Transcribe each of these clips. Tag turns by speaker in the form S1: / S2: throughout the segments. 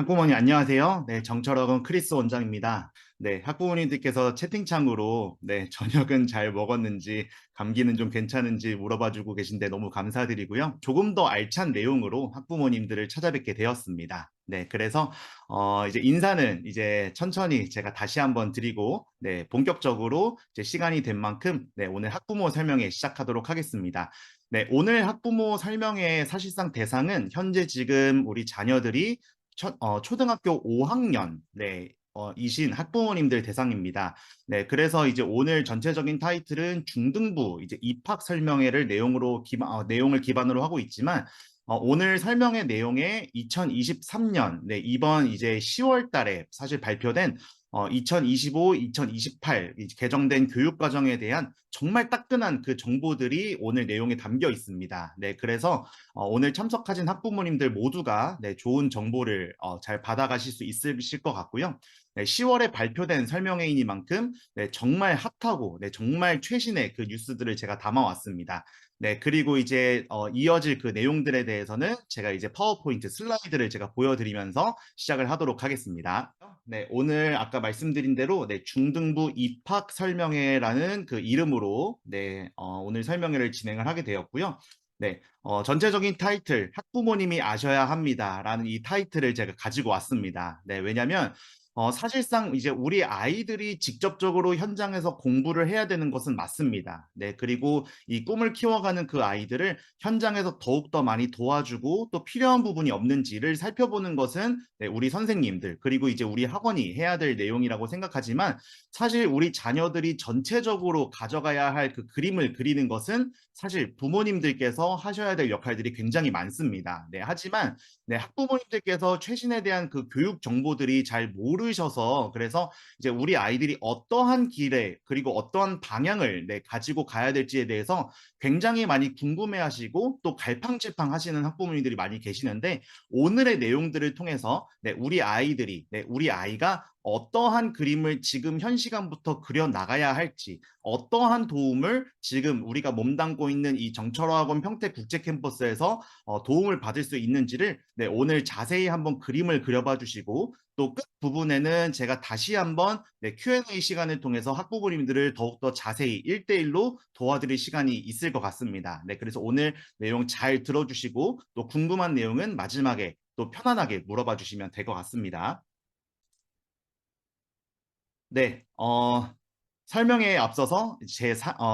S1: 학부모님 안녕하세요. 네, 정철학원 크리스 원장입니다. 네, 학부모님들께서 채팅창으로 저녁은 잘 먹었는지, 감기는 좀 괜찮은지 물어봐주고 계신데 너무 감사드리고요. 조금 더 알찬 내용으로 학부모님들을 찾아뵙게 되었습니다. 네, 그래서 이제 인사는 이제 천천히 제가 다시 한번 드리고, 본격적으로 이제 시간이 된 만큼 오늘 학부모 설명회 시작하도록 하겠습니다. 네, 오늘 학부모 설명회 사실상 대상은 현재 지금 우리 자녀들이 초등학교 5학년, 이신 학부모님들 대상입니다. 네, 그래서 이제 오늘 전체적인 타이틀은 중등부 이제 입학 설명회를 내용을 기반으로 하고 있지만, 오늘 설명회 내용에 2023년, 이번 이제 10월 달에 사실 발표된 2025, 2028 개정된 교육과정에 대한 정말 따끈한 그 정보들이 오늘 내용에 담겨 있습니다. 네, 그래서 오늘 참석하신 학부모님들 모두가 좋은 정보를 잘 받아가실 수 있으실 것 같고요. 네, 10월에 발표된 설명회이니만큼 정말 핫하고 정말 최신의 그 뉴스들을 제가 담아왔습니다. 네, 그리고 이제 이어질 그 내용들에 대해서는 제가 이제 파워포인트 슬라이드를 제가 보여드리면서 시작을 하도록 하겠습니다. 네, 오늘 아까 말씀드린 대로 중등부 입학 설명회라는 그 이름으로 오늘 설명회를 진행을 하게 되었고요. 네, 전체적인 타이틀, 학부모님이 아셔야 합니다라는 이 타이틀을 제가 가지고 왔습니다. 네, 왜냐면 사실상 이제 우리 아이들이 직접적으로 현장에서 공부를 해야 되는 것은 맞습니다. 네, 그리고 이 꿈을 키워가는 그 아이들을 현장에서 더욱더 많이 도와주고 또 필요한 부분이 없는지를 살펴보는 것은 우리 선생님들, 그리고 이제 우리 학원이 해야 될 내용이라고 생각하지만 사실 우리 자녀들이 전체적으로 가져가야 할 그 그림을 그리는 것은 사실 부모님들께서 하셔야 될 역할들이 굉장히 많습니다. 네, 하지만 학부모님들께서 최신에 대한 그 교육 정보들이 잘 모르셔서 그래서 이제 우리 아이들이 어떠한 길에 그리고 어떠한 방향을 가지고 가야 될지에 대해서 굉장히 많이 궁금해하시고 또 갈팡질팡하시는 학부모님들이 많이 계시는데 오늘의 내용들을 통해서 우리 아이가 어떠한 그림을 지금 현 시간부터 그려 나가야 할지, 어떠한 도움을 지금 우리가 몸담고 있는 이 정철화학원 평택 국제 캠퍼스에서 도움을 받을 수 있는지를 오늘 자세히 한번 그림을 그려봐 주시고 또 끝 부분에는 제가 다시 한번 Q&A 시간을 통해서 학부모님들을 더욱더 자세히 1대1로 도와드릴 시간이 있을 것 같습니다. 네, 그래서 오늘 내용 잘 들어주시고 또 궁금한 내용은 마지막에 또 편안하게 물어봐 주시면 될 것 같습니다. 네, 설명에 앞서서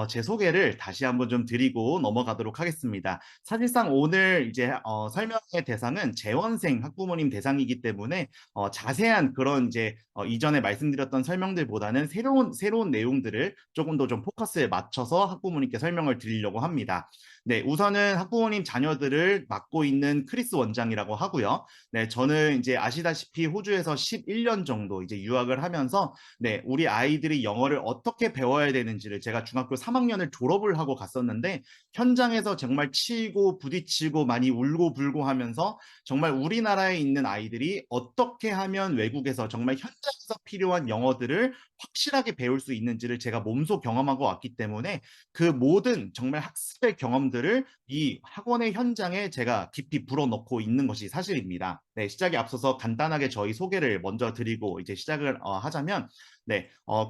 S1: 제 소개를 다시 한번 좀 드리고 넘어가도록 하겠습니다. 사실상 오늘 이제 설명의 대상은 재원생 학부모님 대상이기 때문에 자세한 그런 이제 이전에 말씀드렸던 설명들보다는 새로운 내용들을 조금 더 좀 포커스에 맞춰서 학부모님께 설명을 드리려고 합니다. 네, 우선은 학부모님 자녀들을 맡고 있는 크리스 원장이라고 하고요. 네, 저는 이제 아시다시피 호주에서 11년 정도 이제 유학을 하면서 우리 아이들이 영어를 어떻게 배워야 되는지를 제가 중학교 3학년을 졸업을 하고 갔었는데 현장에서 정말 치이고 부딪히고 많이 울고 불고 하면서 정말 우리나라에 있는 아이들이 어떻게 하면 외국에서 정말 현장에서 필요한 영어들을 확실하게 배울 수 있는지를 제가 몸소 경험하고 왔기 때문에 그 모든 정말 학습의 경험들을 이 학원의 현장에 제가 깊이 불어넣고 있는 것이 사실입니다. 네, 시작에 앞서서 간단하게 저희 소개를 먼저 드리고 이제 시작을 하자면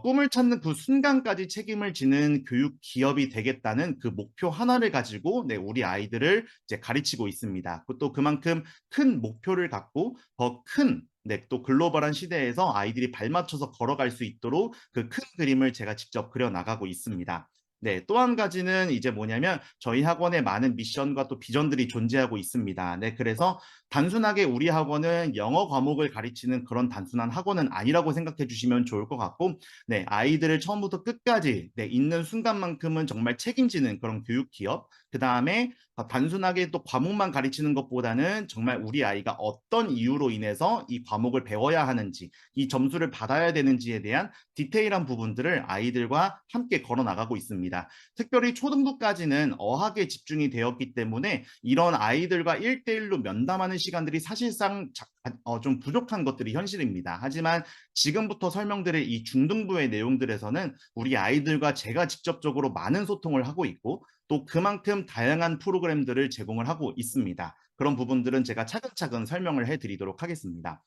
S1: 꿈을 찾는 그 순간까지 책임을 지는 교육 기업이 되겠다는 그 목표 하나를 가지고 우리 아이들을 이제 가르치고 있습니다. 또 그만큼 큰 목표를 갖고 더 큰 또 글로벌한 시대에서 아이들이 발맞춰서 걸어갈 수 있도록 그 큰 그림을 제가 직접 그려 나가고 있습니다. 네, 또 한 가지는 이제 뭐냐면 저희 학원에 많은 미션과 또 비전들이 존재하고 있습니다. 네, 그래서 단순하게 우리 학원은 영어 과목을 가르치는 그런 단순한 학원은 아니라고 생각해 주시면 좋을 것 같고, 아이들을 처음부터 끝까지 있는 순간만큼은 정말 책임지는 그런 교육 기업, 그 다음에 단순하게 또 과목만 가르치는 것보다는 정말 우리 아이가 어떤 이유로 인해서 이 과목을 배워야 하는지, 이 점수를 받아야 되는지에 대한 디테일한 부분들을 아이들과 함께 걸어 나가고 있습니다. 특별히 초등부까지는 어학에 집중이 되었기 때문에 이런 아이들과 1대1로 면담하는 시간들이 사실상 좀 부족한 것들이 현실입니다. 하지만 지금부터 설명드릴 이 중등부의 내용들에서는 우리 아이들과 제가 직접적으로 많은 소통을 하고 있고 또 그만큼 다양한 프로그램들을 제공을 하고 있습니다. 그런 부분들은 제가 차근차근 설명을 해드리도록 하겠습니다.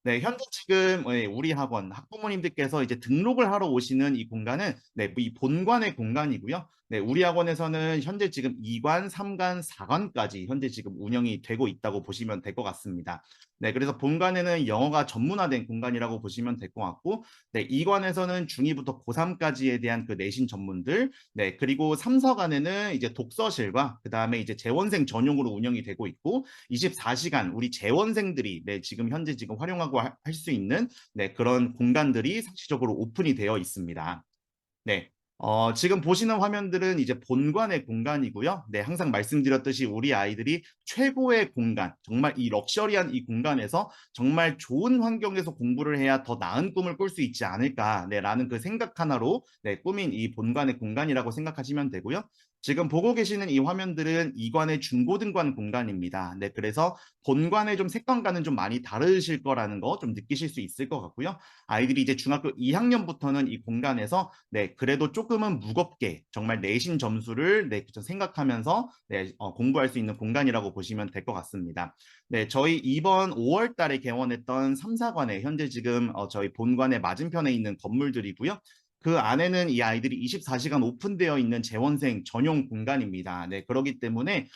S1: 네, 현재 지금 우리 학원 학부모님들께서 이제 등록을 하러 오시는 이 공간은 네, 이 본관의 공간이고요. 네, 우리 학원에서는 현재 지금 2관, 3관, 4관까지 현재 지금 운영이 되고 있다고 보시면 될 것 같습니다. 네, 그래서 본관에는 영어가 전문화된 공간이라고 보시면 될 것 같고, 네, 2관에서는 중2부터 고3까지에 대한 그 내신 전문들, 네, 그리고 3, 4관에는 이제 독서실과 그 다음에 이제 재원생 전용으로 운영이 되고 있고, 24시간 우리 재원생들이 네, 지금 현재 지금 활용하고 할 수 있는 네, 그런 공간들이 상시적으로 오픈이 되어 있습니다. 네. 지금 보시는 화면들은 이제 본관의 공간이고요. 네, 항상 말씀드렸듯이 우리 아이들이 최고의 공간, 정말 이 럭셔리한 이 공간에서 정말 좋은 환경에서 공부를 해야 더 나은 꿈을 꿀 수 있지 않을까, 네, 라는 그 생각 하나로 네, 꾸민 이 본관의 공간이라고 생각하시면 되고요. 지금 보고 계시는 이 화면들은 이관의 중고등관 공간입니다. 네, 그래서 본관의 좀 색감과는 좀 많이 다르실 거라는 거 좀 느끼실 수 있을 것 같고요. 아이들이 이제 중학교 2학년부터는 이 공간에서 네, 그래도 조금은 무겁게 정말 내신 점수를 네, 생각하면서 네, 공부할 수 있는 공간이라고 보시면 될 것 같습니다. 네, 저희 이번 5월 달에 개원했던 3, 4관에 현재 지금 저희 본관의 맞은편에 있는 건물들이고요. 그 안에는 이 아이들이 24시간 오픈되어 있는 재원생 전용 공간입니다. 네, 그렇기 때문에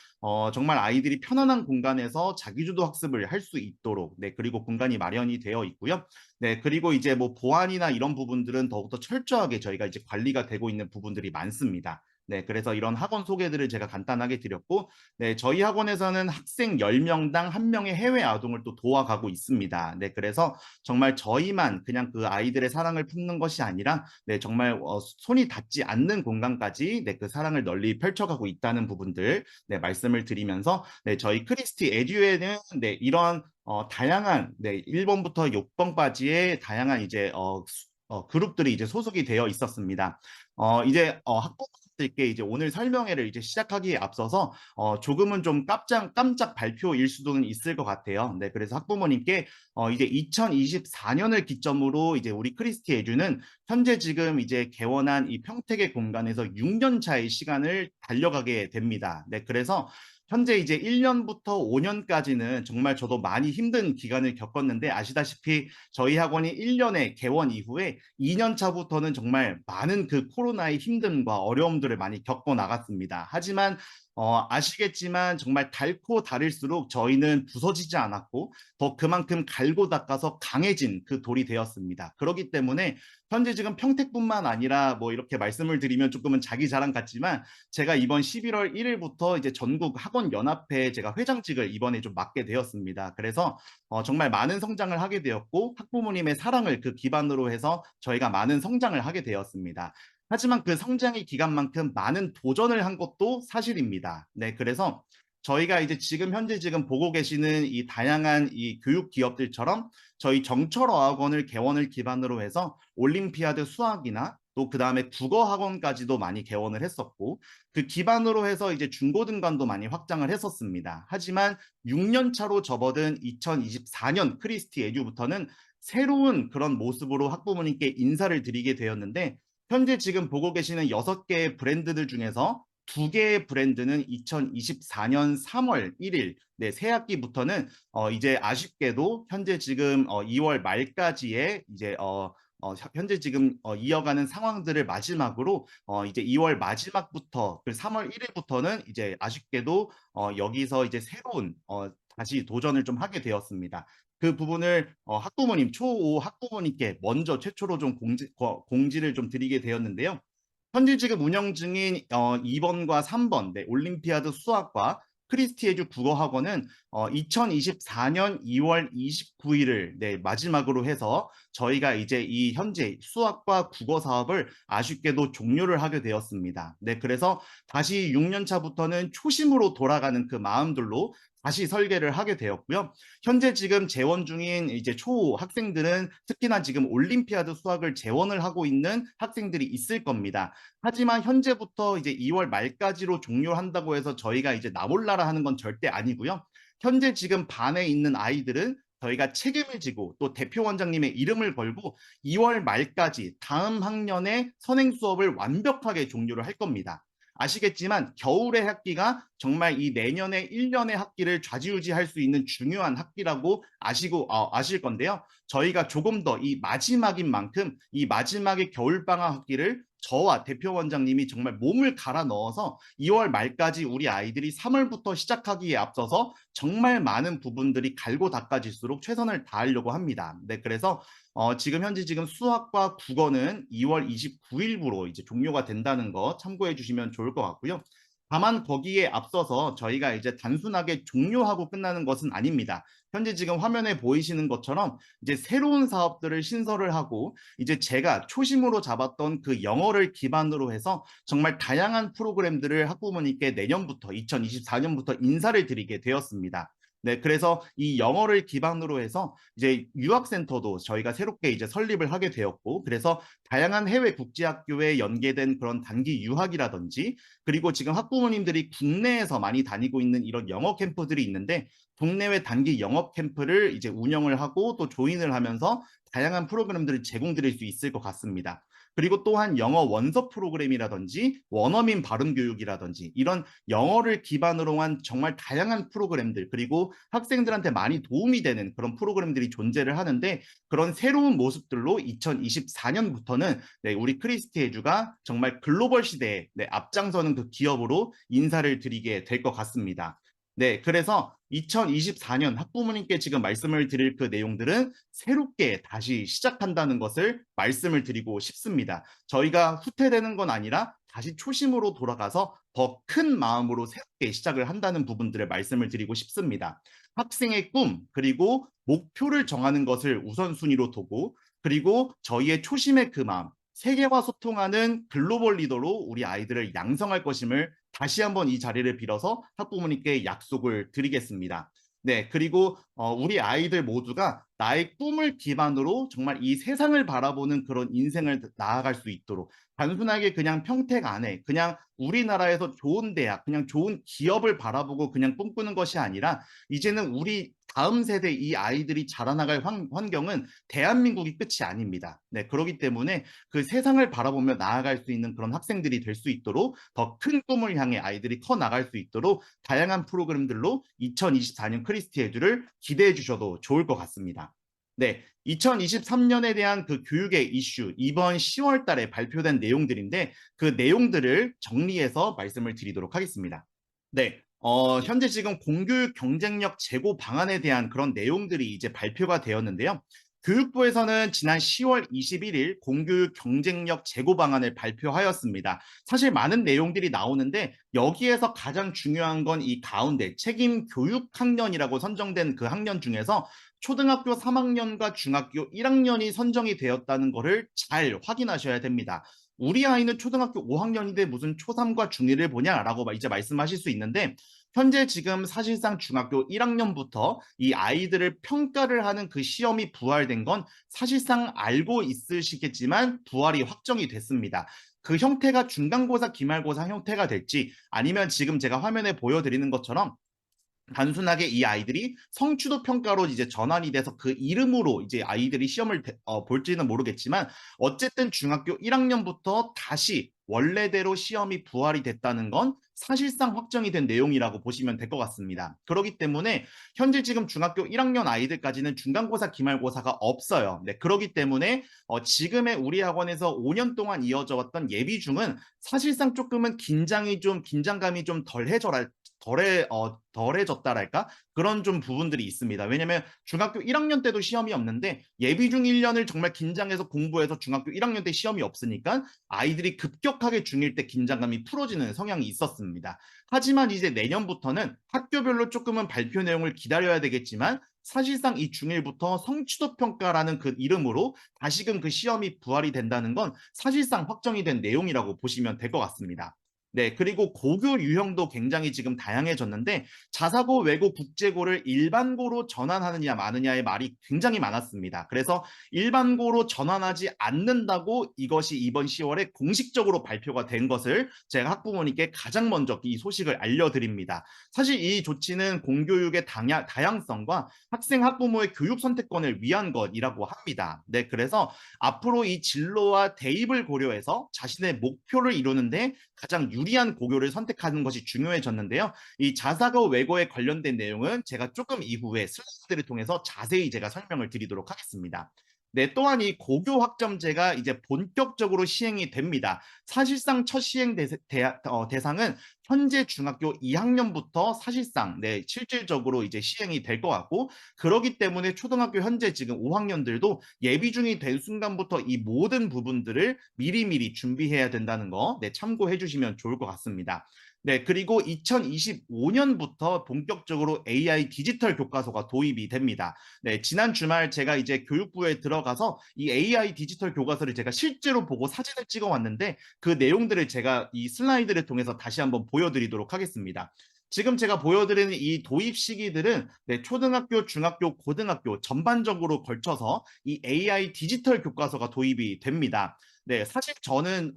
S1: 정말 아이들이 편안한 공간에서 자기주도 학습을 할 수 있도록 네, 그리고 공간이 마련이 되어 있고요. 네, 그리고 이제 뭐 보안이나 이런 부분들은 더욱더 철저하게 저희가 이제 관리가 되고 있는 부분들이 많습니다. 네, 그래서 이런 학원 소개들을 제가 간단하게 드렸고, 네, 저희 학원에서는 학생 10명당 1명의 해외 아동을 또 도와가고 있습니다. 네, 그래서 정말 저희만 그냥 그 아이들의 사랑을 품는 것이 아니라, 네, 정말 손이 닿지 않는 공간까지 네, 그 사랑을 널리 펼쳐가고 있다는 부분들, 네, 말씀을 드리면서, 네, 저희 크리스티 에듀에는 네, 이런 다양한 네, 1번부터 6번까지의 다양한 이제 그룹들이 이제 소속이 되어 있었습니다. 이제 학부모님들께 이제 오늘 설명회를 이제 시작하기에 앞서서 조금은 좀 깜짝 발표일 수도 있을 것 같아요. 네, 그래서 학부모님께 이제 2024년을 기점으로 이제 우리 크리스티 에듀는 현재 지금 이제 개원한 이 평택의 공간에서 6년 차의 시간을 달려가게 됩니다. 네, 그래서 현재 이제 1년부터 5년까지는 정말 저도 많이 힘든 기간을 겪었는데 아시다시피 저희 학원이 1년의 개원 이후에 2년 차부터는 정말 많은 그 코로나의 힘듦과 어려움들을 많이 겪어 나갔습니다. 하지만 아시겠지만 정말 닳고 닳을수록 저희는 부서지지 않았고 더 그만큼 갈고 닦아서 강해진 그 돌이 되었습니다. 그렇기 때문에 현재 지금 평택뿐만 아니라 뭐 이렇게 말씀을 드리면 조금은 자기 자랑 같지만 제가 이번 11월 1일부터 이제 전국 학원 연합회 제가 회장직을 이번에 좀 맡게 되었습니다. 그래서 정말 많은 성장을 하게 되었고 학부모님의 사랑을 그 기반으로 해서 저희가 많은 성장을 하게 되었습니다. 하지만 그 성장의 기간만큼 많은 도전을 한 것도 사실입니다. 네, 그래서 저희가 이제 지금 현재 지금 보고 계시는 이 다양한 이 교육 기업들처럼 저희 정철어학원을 개원을 기반으로 해서 올림피아드 수학이나 또 그다음에 국어 학원까지도 많이 개원을 했었고 그 기반으로 해서 이제 중고등반도 많이 확장을 했었습니다. 하지만 6년 차로 접어든 2024년 크리스티 에듀부터는 새로운 그런 모습으로 학부모님께 인사를 드리게 되었는데 현재 지금 보고 계시는 6개의 브랜드들 중에서 2개의 브랜드는 2024년 3월 1일 네, 새 학기부터는 이제 아쉽게도 현재 지금 2월 말까지의 이제 현재 지금 이어가는 상황들을 마지막으로 이제 2월 마지막부터 그 3월 1일부터는 이제 아쉽게도 여기서 이제 새로운 다시 도전을 좀 하게 되었습니다. 그 부분을 학부모님 초5 학부모님께 먼저 최초로 좀 공지를 좀 드리게 되었는데요. 현재 지금 운영 중인 2번과 3번 네, 올림피아드 수학과 크리스티에듀 국어학원은 2024년 2월 29일을 네, 마지막으로 해서 저희가 이제 이 현재 수학과 국어 사업을 아쉽게도 종료를 하게 되었습니다. 네, 그래서 다시 6년 차부터는 초심으로 돌아가는 그 마음들로 다시 설계를 하게 되었고요. 현재 지금 재원 중인 이제 초 학생들은 특히나 지금 올림피아드 수학을 재원을 하고 있는 학생들이 있을 겁니다. 하지만 현재부터 이제 2월 말까지로 종료한다고 해서 저희가 이제 나몰라라 하는 건 절대 아니고요. 현재 지금 반에 있는 아이들은 저희가 책임을 지고 또 대표 원장님의 이름을 걸고 2월 말까지 다음 학년에 선행 수업을 완벽하게 종료를 할 겁니다. 아시겠지만 겨울의 학기가 정말 이 내년의 1년의 학기를 좌지우지할 수 있는 중요한 학기라고 아실 건데요. 저희가 조금 더 이 마지막인 만큼 이 마지막의 겨울방학 학기를 저와 대표 원장님이 정말 몸을 갈아 넣어서 2월 말까지 우리 아이들이 3월부터 시작하기에 앞서서 정말 많은 부분들이 갈고 닦아질수록 최선을 다하려고 합니다. 네, 그래서 지금 현재 수학과 국어는 2월 29일부로 이제 종료가 된다는 거 참고해 주시면 좋을 것 같고요. 다만 거기에 앞서서 저희가 이제 단순하게 종료하고 끝나는 것은 아닙니다. 현재 지금 화면에 보이시는 것처럼 이제 새로운 사업들을 신설을 하고 이제 제가 초심으로 잡았던 그 영어를 기반으로 해서 정말 다양한 프로그램들을 학부모님께 내년부터 2024년부터 인사를 드리게 되었습니다. 네, 그래서 이 영어를 기반으로 해서 이제 유학센터도 저희가 새롭게 이제 설립을 하게 되었고, 그래서 다양한 해외 국제학교에 연계된 그런 단기 유학이라든지, 그리고 지금 학부모님들이 국내에서 많이 다니고 있는 이런 영어 캠프들이 있는데, 국내외 단기 영어 캠프를 이제 운영을 하고 또 조인을 하면서 다양한 프로그램들을 제공드릴 수 있을 것 같습니다. 그리고 또한 영어 원서 프로그램이라든지 원어민 발음 교육이라든지 이런 영어를 기반으로 한 정말 다양한 프로그램들, 그리고 학생들한테 많이 도움이 되는 그런 프로그램들이 존재를 하는데, 그런 새로운 모습들로 2024년부터는 우리 크리스티 에듀가 정말 글로벌 시대에 앞장서는 그 기업으로 인사를 드리게 될 것 같습니다. 네, 그래서 2024년 학부모님께 지금 말씀을 드릴 그 내용들은 새롭게 다시 시작한다는 것을 말씀을 드리고 싶습니다. 저희가 후퇴되는 건 아니라 다시 초심으로 돌아가서 더 큰 마음으로 새롭게 시작을 한다는 부분들을 말씀을 드리고 싶습니다. 학생의 꿈, 그리고 목표를 정하는 것을 우선순위로 두고, 그리고 저희의 초심의 그 마음, 세계와 소통하는 글로벌 리더로 우리 아이들을 양성할 것임을 다시 한번 이 자리를 빌어서 학부모님께 약속을 드리겠습니다. 네, 그리고 우리 아이들 모두가 나의 꿈을 기반으로 정말 이 세상을 바라보는 그런 인생을 나아갈 수 있도록, 단순하게 그냥 평택 안에 그냥 우리나라에서 좋은 대학, 그냥 좋은 기업을 바라보고 그냥 꿈꾸는 것이 아니라, 이제는 우리 다음 세대 이 아이들이 자라나갈 환경은 대한민국이 끝이 아닙니다. 네, 그렇기 때문에 그 세상을 바라보며 나아갈 수 있는 그런 학생들이 될 수 있도록, 더 큰 꿈을 향해 아이들이 커 나갈 수 있도록 다양한 프로그램들로 2024년 크리스티 에듀를 기대해 주셔도 좋을 것 같습니다. 네, 2023년에 대한 그 교육의 이슈, 이번 10월 달에 발표된 내용들인데, 그 내용들을 정리해서 말씀을 드리도록 하겠습니다. 네, 현재 지금 공교육 경쟁력 제고 방안에 대한 그런 내용들이 이제 발표가 되었는데요. 교육부에서는 지난 10월 21일 공교육 경쟁력 제고 방안을 발표하였습니다. 사실 많은 내용들이 나오는데, 여기에서 가장 중요한 건 이 가운데 책임 교육 학년이라고 선정된 그 학년 중에서 초등학교 3학년과 중학교 1학년이 선정이 되었다는 것을 잘 확인하셔야 됩니다. 우리 아이는 초등학교 5학년인데 무슨 초3과 중1을 보냐라고 이제 말씀하실 수 있는데, 현재 지금 사실상 중학교 1학년부터 이 아이들을 평가를 하는 그 시험이 부활된 건 사실상 알고 있으시겠지만 부활이 확정이 됐습니다. 그 형태가 중간고사, 기말고사 형태가 될지, 아니면 지금 제가 화면에 보여드리는 것처럼 단순하게 이 아이들이 성취도 평가로 이제 전환이 돼서 그 이름으로 이제 아이들이 시험을 볼지는 모르겠지만, 어쨌든 중학교 1학년부터 다시 원래대로 시험이 부활이 됐다는 건 사실상 확정이 된 내용이라고 보시면 될 것 같습니다. 그렇기 때문에 현재 지금 중학교 1학년 아이들까지는 중간고사, 기말고사가 없어요. 네, 그렇기 때문에 지금의 우리 학원에서 5년 동안 이어져 왔던 예비 중은 사실상 조금은 긴장감이 좀 덜해졌다랄까? 그런 좀 부분들이 있습니다. 왜냐면 중학교 1학년 때도 시험이 없는데, 예비중 1년을 정말 긴장해서 공부해서 중학교 1학년 때 시험이 없으니까 아이들이 급격하게 중1 때 긴장감이 풀어지는 성향이 있었습니다. 하지만 이제 내년부터는 학교별로 조금은 발표 내용을 기다려야 되겠지만, 사실상 이 중1부터 성취도 평가라는 그 이름으로 다시금 그 시험이 부활이 된다는 건 사실상 확정이 된 내용이라고 보시면 될 것 같습니다. 네, 그리고 고교 유형도 굉장히 지금 다양해졌는데, 자사고, 외고, 국제고를 일반고로 전환하느냐 마느냐의 말이 굉장히 많았습니다. 그래서 일반고로 전환하지 않는다고 이것이 이번 10월에 공식적으로 발표가 된 것을 제가 학부모님께 가장 먼저 이 소식을 알려드립니다. 사실 이 조치는 공교육의 다양성과 학생 학부모의 교육 선택권을 위한 것이라고 합니다. 네, 그래서 앞으로 이 진로와 대입을 고려해서 자신의 목표를 이루는데 가장 유리한 고교를 선택하는 것이 중요해졌는데요. 이 자사고 외고에 관련된 내용은 제가 조금 이후에 슬라이드를 통해서 자세히 제가 설명을 드리도록 하겠습니다. 네, 또한 이 고교 학점제가 이제 본격적으로 시행이 됩니다. 사실상 첫 시행 대상은 현재 중학교 2학년부터 사실상 실질적으로 이제 시행이 될 것 같고, 그러기 때문에 초등학교 현재 지금 5학년들도 예비 중이 된 순간부터 이 모든 부분들을 미리미리 준비해야 된다는 거 참고해 주시면 좋을 것 같습니다. 네, 그리고 2025년부터 본격적으로 AI 디지털 교과서가 도입이 됩니다. 네, 지난 주말 제가 이제 교육부에 들어가서 이 AI 디지털 교과서를 제가 실제로 보고 사진을 찍어 왔는데, 그 내용들을 제가 이 슬라이드를 통해서 다시 한번 보여드리도록 하겠습니다. 지금 제가 보여드리는 이 도입 시기들은 초등학교, 중학교, 고등학교 전반적으로 걸쳐서 이 AI 디지털 교과서가 도입이 됩니다. 네, 사실 저는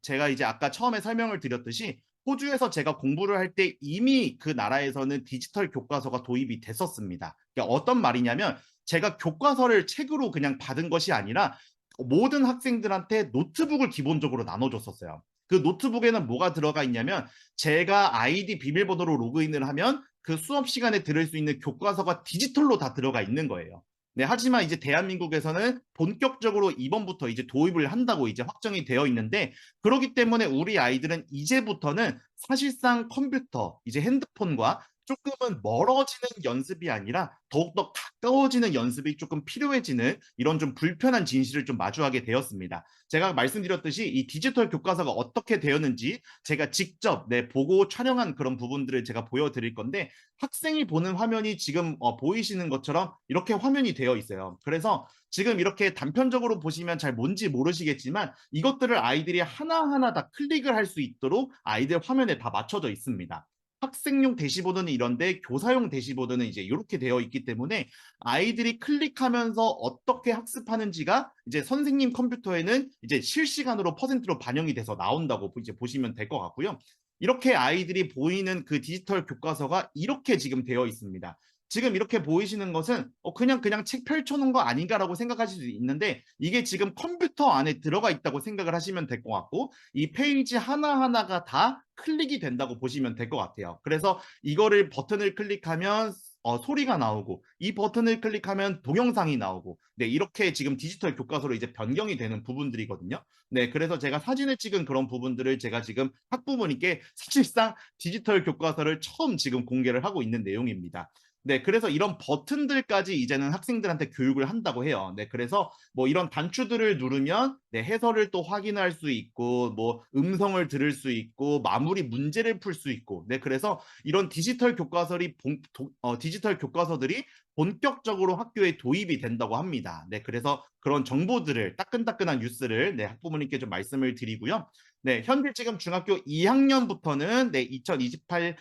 S1: 제가 이제 아까 처음에 설명을 드렸듯이 호주에서 제가 공부를 할 때 이미 그 나라에서는 디지털 교과서가 도입이 됐었습니다. 그러니까 어떤 말이냐면, 제가 교과서를 책으로 그냥 받은 것이 아니라 모든 학생들한테 노트북을 기본적으로 나눠줬었어요. 그 노트북에는 뭐가 들어가 있냐면, 제가 아이디 비밀번호로 로그인을 하면 그 수업 시간에 들을 수 있는 교과서가 디지털로 다 들어가 있는 거예요. 네, 하지만 이제 대한민국에서는 본격적으로 이번부터 이제 도입을 한다고 이제 확정이 되어 있는데, 그렇기 때문에 우리 아이들은 이제부터는 사실상 컴퓨터, 이제 핸드폰과 조금은 멀어지는 연습이 아니라 더욱더 가까워지는 연습이 조금 필요해지는 이런 좀 불편한 진실을 좀 마주하게 되었습니다. 제가 말씀드렸듯이 이 디지털 교과서가 어떻게 되었는지 제가 직접 보고 촬영한 그런 부분들을 제가 보여드릴 건데, 학생이 보는 화면이 지금 보이시는 것처럼 이렇게 화면이 되어 있어요. 그래서 지금 이렇게 단편적으로 보시면 잘 뭔지 모르시겠지만, 이것들을 아이들이 하나하나 다 클릭을 할 수 있도록 아이들 화면에 다 맞춰져 있습니다. 학생용 대시보드는 이런데 교사용 대시보드는 이제 이렇게 되어 있기 때문에 아이들이 클릭하면서 어떻게 학습하는지가 이제 선생님 컴퓨터에는 이제 실시간으로 퍼센트로 반영이 돼서 나온다고 이제 보시면 될 것 같고요. 이렇게 아이들이 보이는 그 디지털 교과서가 이렇게 지금 되어 있습니다. 지금 이렇게 보이시는 것은 그냥 책 펼쳐놓은 거 아닌가라고 생각하실 수 있는데, 이게 지금 컴퓨터 안에 들어가 있다고 생각을 하시면 될 것 같고, 이 페이지 하나하나가 다 클릭이 된다고 보시면 될 것 같아요. 그래서 이거를 버튼을 클릭하면 소리가 나오고, 이 버튼을 클릭하면 동영상이 나오고, 네, 이렇게 지금 디지털 교과서로 이제 변경이 되는 부분들이거든요. 네, 그래서 제가 사진을 찍은 그런 부분들을 제가 지금 학부모님께 사실상 디지털 교과서를 처음 지금 공개를 하고 있는 내용입니다. 네, 그래서 이런 버튼들까지 이제는 학생들한테 교육을 한다고 해요. 네, 그래서 뭐 이런 단추들을 누르면 해설을 또 확인할 수 있고, 뭐 음성을 들을 수 있고, 마무리 문제를 풀 수 있고, 네, 그래서 이런 디지털 교과서들이 본격적으로 학교에 도입이 된다고 합니다. 네, 그래서 그런 정보들을 따끈따끈한 뉴스를 학부모님께 좀 말씀을 드리고요. 네, 현재 지금 중학교 2학년부터는 2028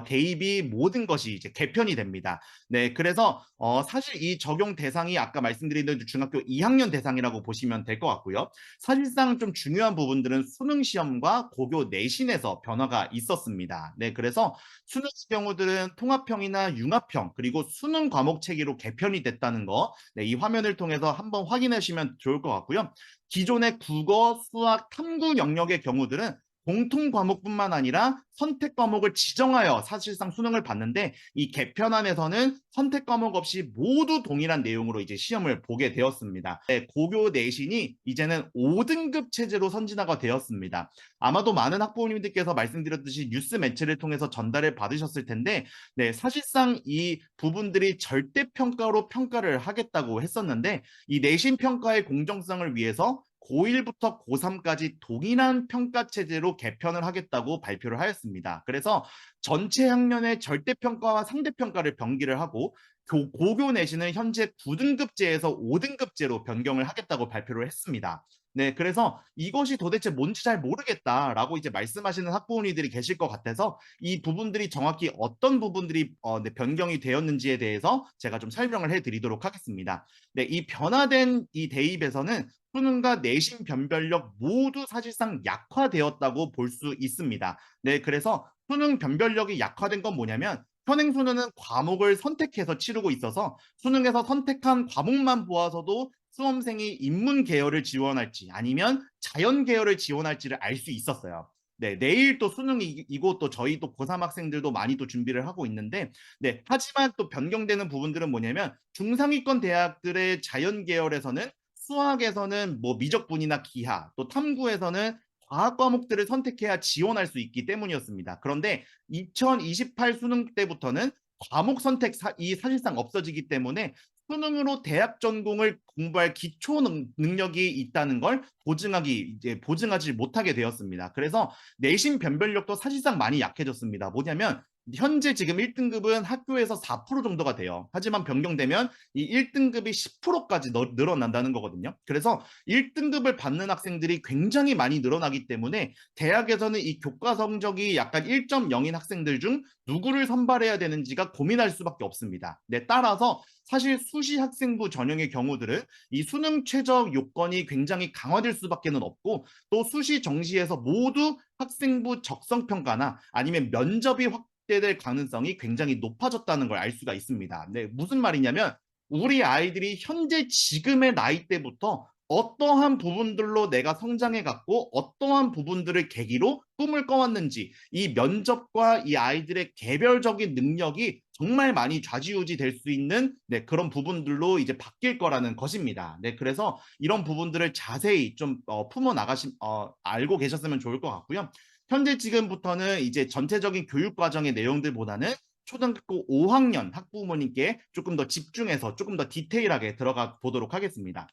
S1: 대입이 모든 것이 이제 개편이 됩니다. 네, 그래서 사실 이 적용 대상이 아까 말씀드린 대로 중학교 2학년 대상이라고 보시면 될 것 같고요. 사실상 좀 중요한 부분들은 수능 시험과 고교 내신에서 변화가 있었습니다. 네, 그래서 수능 경우들은 통합형이나 융합형, 그리고 수능 과목 체계로 개편이 됐다는 거, 네, 이 화면을 통해서 한번 확인하시면 좋을 것 같고요. 기존의 국어, 수학, 탐구 영역의 경우들은 공통 과목뿐만 아니라 선택 과목을 지정하여 사실상 수능을 봤는데, 이 개편안에서는 선택 과목 없이 모두 동일한 내용으로 이제 시험을 보게 되었습니다. 네, 고교 내신이 이제는 5등급 체제로 선진화가 되었습니다. 아마도 많은 학부모님들께서 말씀드렸듯이 뉴스 매체를 통해서 전달을 받으셨을 텐데, 네, 사실상 이 부분들이 절대평가로 평가를 하겠다고 했었는데, 이 내신 평가의 공정성을 위해서 고1부터 고3까지 동일한 평가 체제로 개편을 하겠다고 발표를 하였습니다. 그래서 전체 학년의 절대평가와 상대평가를 병기를 하고, 고교 내신은 현재 9등급제에서 5등급제로 변경을 하겠다고 발표를 했습니다. 네, 그래서 이것이 도대체 뭔지 잘 모르겠다라고 이제 말씀하시는 학부모님들이 계실 것 같아서, 이 부분들이 정확히 어떤 부분들이 변경이 되었는지에 대해서 제가 좀 설명을 해드리도록 하겠습니다. 네, 이 변화된 이 대입에서는 수능과 내신 변별력 모두 사실상 약화되었다고 볼 수 있습니다. 네, 그래서 수능 변별력이 약화된 건 뭐냐면, 현행 수능은 과목을 선택해서 치르고 있어서 수능에서 선택한 과목만 보아서도 수험생이 인문 계열을 지원할지 아니면 자연 계열을 지원할지를 알 수 있었어요. 네, 내일 또 수능이고 또 저희 또 고3 학생들도 많이 또 준비를 하고 있는데 네, 하지만 또 변경되는 부분들은 뭐냐면 중상위권 대학들의 자연 계열에서는 수학에서는 뭐 미적분이나 기하, 또 탐구에서는 과학 과목들을 선택해야 지원할 수 있기 때문이었습니다. 그런데 2028 수능 때부터는 과목 선택이 사실상 없어지기 때문에 수능으로 대학 전공을 공부할 기초 능력이 있다는 걸 보증하지 못하게 되었습니다. 그래서 내신 변별력도 사실상 많이 약해졌습니다. 뭐냐면 현재 지금 1등급은 학교에서 4% 정도가 돼요. 하지만 변경되면 이 1등급이 10%까지 늘어난다는 거거든요. 그래서 1등급을 받는 학생들이 굉장히 많이 늘어나기 때문에 대학에서는 이 교과 성적이 약간 1.0인 학생들 중 누구를 선발해야 되는지가 고민할 수밖에 없습니다. 네, 따라서 사실 수시 학생부 전형의 경우들은 이 수능 최저 요건이 굉장히 강화될 수밖에 없고 또 수시 정시에서 모두 학생부 적성 평가나 아니면 면접이 확대될 가능성이 굉장히 높아졌다는 걸 알 수가 있습니다. 네, 무슨 말이냐면 우리 아이들이 현재 지금의 나이대부터 어떠한 부분들로 내가 성장해 갔고 어떠한 부분들을 계기로 꿈을 꿔왔는지 이 면접과 이 아이들의 개별적인 능력이 정말 많이 좌지우지 될 수 있는 네, 그런 부분들로 이제 바뀔 거라는 것입니다. 네, 그래서 이런 부분들을 자세히 좀 품어 알고 계셨으면 좋을 것 같고요. 현재 지금부터는 이제 전체적인 교육 과정의 내용들보다는 초등학교 5학년 학부모님께 조금 더 집중해서 조금 더 디테일하게 들어가 보도록 하겠습니다.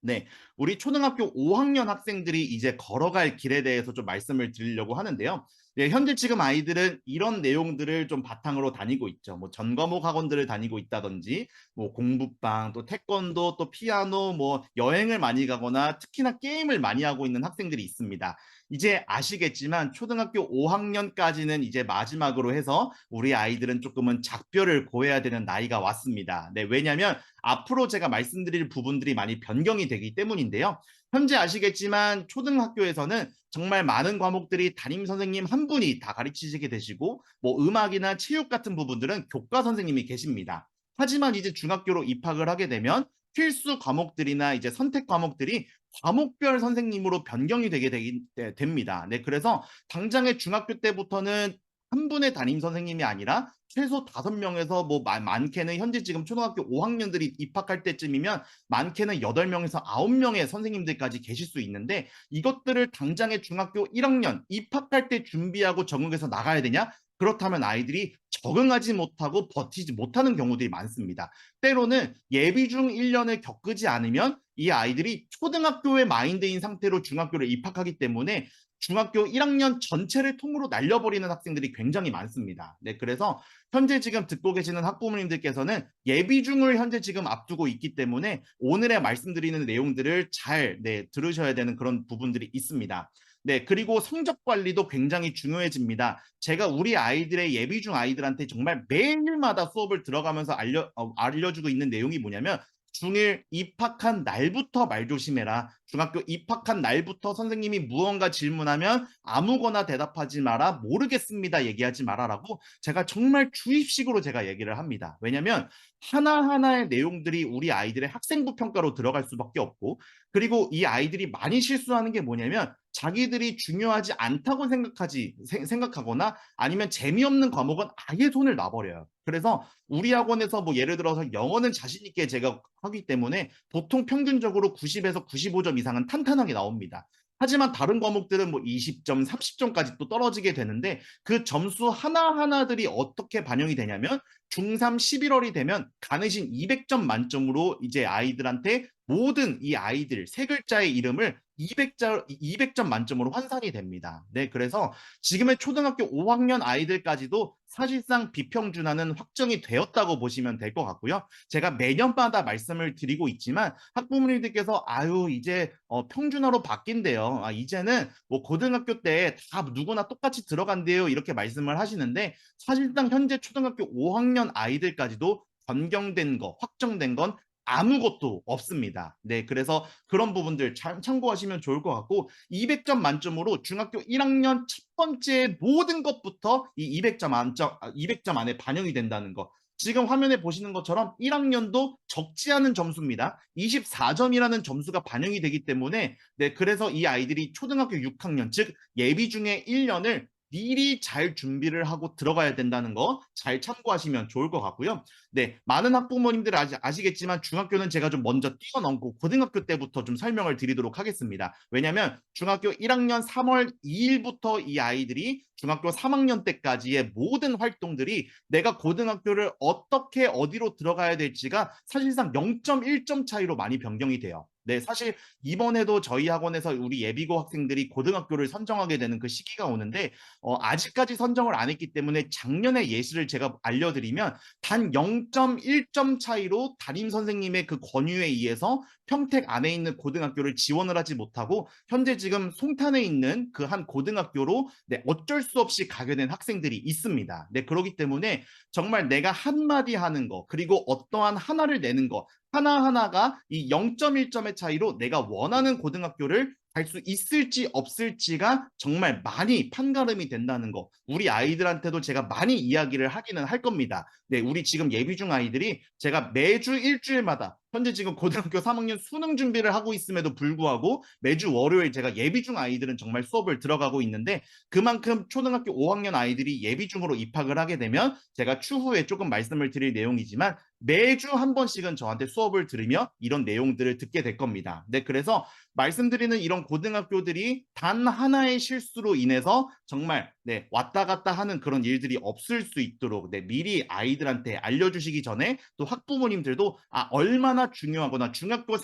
S1: 네, 우리 초등학교 5학년 학생들이 이제 걸어갈 길에 대해서 좀 말씀을 드리려고 하는데요. 네, 현재 지금 아이들은 이런 내용들을 좀 바탕으로 다니고 있죠. 뭐 전과목 학원들을 다니고 있다든지, 뭐 공부방, 또 태권도, 또 피아노, 뭐 여행을 많이 가거나 특히나 게임을 많이 하고 있는 학생들이 있습니다. 이제 아시겠지만 초등학교 5학년까지는 이제 마지막으로 해서 우리 아이들은 조금은 작별을 고해야 되는 나이가 왔습니다. 네, 왜냐하면 앞으로 제가 말씀드릴 부분들이 많이 변경이 되기 때문인데요. 현재 아시겠지만 초등학교에서는 정말 많은 과목들이 담임 선생님 한 분이 다 가르치시게 되시고 뭐 음악이나 체육 같은 부분들은 교과 선생님이 계십니다. 하지만 이제 중학교로 입학을 하게 되면 필수 과목들이나 이제 선택 과목들이 과목별 선생님으로 변경이 됩니다. 네, 그래서 당장의 중학교 때부터는 한 분의 담임 선생님이 아니라 최소 5명에서 뭐 많게는 현재 지금 초등학교 5학년들이 입학할 때쯤이면 많게는 8명에서 9명의 선생님들까지 계실 수 있는데 이것들을 당장의 중학교 1학년 입학할 때 준비하고 적응해서 나가야 되냐? 그렇다면 아이들이 적응하지 못하고 버티지 못하는 경우들이 많습니다. 때로는 예비중 1년을 겪지 않으면 이 아이들이 초등학교의 마인드인 상태로 중학교를 입학하기 때문에 중학교 1학년 전체를 통으로 날려버리는 학생들이 굉장히 많습니다. 네, 그래서 현재 지금 듣고 계시는 학부모님들께서는 예비중을 현재 지금 앞두고 있기 때문에 오늘의 말씀드리는 내용들을 잘 들으셔야 되는 그런 부분들이 있습니다. 네, 그리고 성적 관리도 굉장히 중요해집니다. 제가 우리 아이들의 예비중 아이들한테 정말 매일마다 수업을 들어가면서 알려주고 있는 내용이 뭐냐면 중1 입학한 날부터 말조심해라. 중학교 입학한 날부터 선생님이 무언가 질문하면 아무거나 대답하지 마라. 모르겠습니다. 얘기하지 마라라고 제가 정말 주입식으로 제가 얘기를 합니다. 왜냐하면 하나하나의 내용들이 우리 아이들의 학생부 평가로 들어갈 수밖에 없고 그리고 이 아이들이 많이 실수하는 게 뭐냐면 자기들이 중요하지 않다고 생각하거나 아니면 재미없는 과목은 아예 손을 놔버려요. 그래서 우리 학원에서 뭐 예를 들어서 영어는 자신 있게 제가 하기 때문에 보통 평균적으로 90에서 95점 이상은 탄탄하게 나옵니다. 하지만 다른 과목들은 뭐 20점, 30점까지 또 떨어지게 되는데 그 점수 하나하나들이 어떻게 반영이 되냐면 중3 11월이 되면 가내신 200점 만점으로 이제 아이들한테 모든 이 아이들 세 글자의 이름을 200점 만점으로 환산이 됩니다. 네, 그래서 지금의 초등학교 5학년 아이들까지도 사실상 비평준화는 확정이 되었다고 보시면 될 것 같고요. 제가 매년마다 말씀을 드리고 있지만 학부모님들께서 아유 이제 평준화로 바뀐대요. 이제는 뭐 고등학교 때 다 누구나 똑같이 들어간대요. 이렇게 말씀을 하시는데 사실상 현재 초등학교 5학년 아이들까지도 변경된 거, 확정된 건 아무것도 없습니다. 네, 그래서 그런 부분들 참고하시면 좋을 것 같고 200점 만점으로 중학교 1학년 첫 번째 모든 것부터 이 200점 안에 반영이 된다는 거. 지금 화면에 보시는 것처럼 1학년도 적지 않은 점수입니다. 24점이라는 점수가 반영이 되기 때문에 네, 그래서 이 아이들이 초등학교 6학년, 즉 예비 중에 1년을 미리 잘 준비를 하고 들어가야 된다는 거 잘 참고하시면 좋을 것 같고요. 네, 많은 학부모님들 아시겠지만 중학교는 제가 좀 먼저 뛰어넘고 고등학교 때부터 좀 설명을 드리도록 하겠습니다. 왜냐하면 중학교 1학년 3월 2일부터 이 아이들이 중학교 3학년 때까지의 모든 활동들이 내가 고등학교를 어떻게 어디로 들어가야 될지가 사실상 0.1점 차이로 많이 변경이 돼요. 네, 사실 이번에도 저희 학원에서 우리 예비고 학생들이 고등학교를 선정하게 되는 그 시기가 오는데 아직까지 선정을 안 했기 때문에 작년의 예시를 제가 알려드리면 단 0.1점 차이로 담임 선생님의 그 권유에 의해서 평택 안에 있는 고등학교를 지원을 하지 못하고 현재 지금 송탄에 있는 그 한 고등학교로 네, 어쩔 수 없이 가게 된 학생들이 있습니다. 네, 그렇기 때문에 정말 내가 한마디 하는 거 그리고 어떠한 하나를 내는 거 하나하나가 이 0.1점의 차이로 내가 원하는 고등학교를 갈 수 있을지 없을지가 정말 많이 판가름이 된다는 거 우리 아이들한테도 제가 많이 이야기를 하기는 할 겁니다. 네, 우리 지금 예비 중 아이들이 제가 매주 일주일마다 현재 지금 고등학교 3학년 수능 준비를 하고 있음에도 불구하고 매주 월요일 제가 예비 중 아이들은 정말 수업을 들어가고 있는데 그만큼 초등학교 5학년 아이들이 예비 중으로 입학을 하게 되면 제가 추후에 조금 말씀을 드릴 내용이지만 매주 한 번씩은 저한테 수업을 들으며 이런 내용들을 듣게 될 겁니다. 네, 그래서 말씀드리는 이런 고등학교들이 단 하나의 실수로 인해서 정말 네, 왔다 갔다 하는 그런 일들이 없을 수 있도록 네, 미리 아이들한테 알려주시기 전에 또 학부모님들도 얼마나 중요하거나 중학교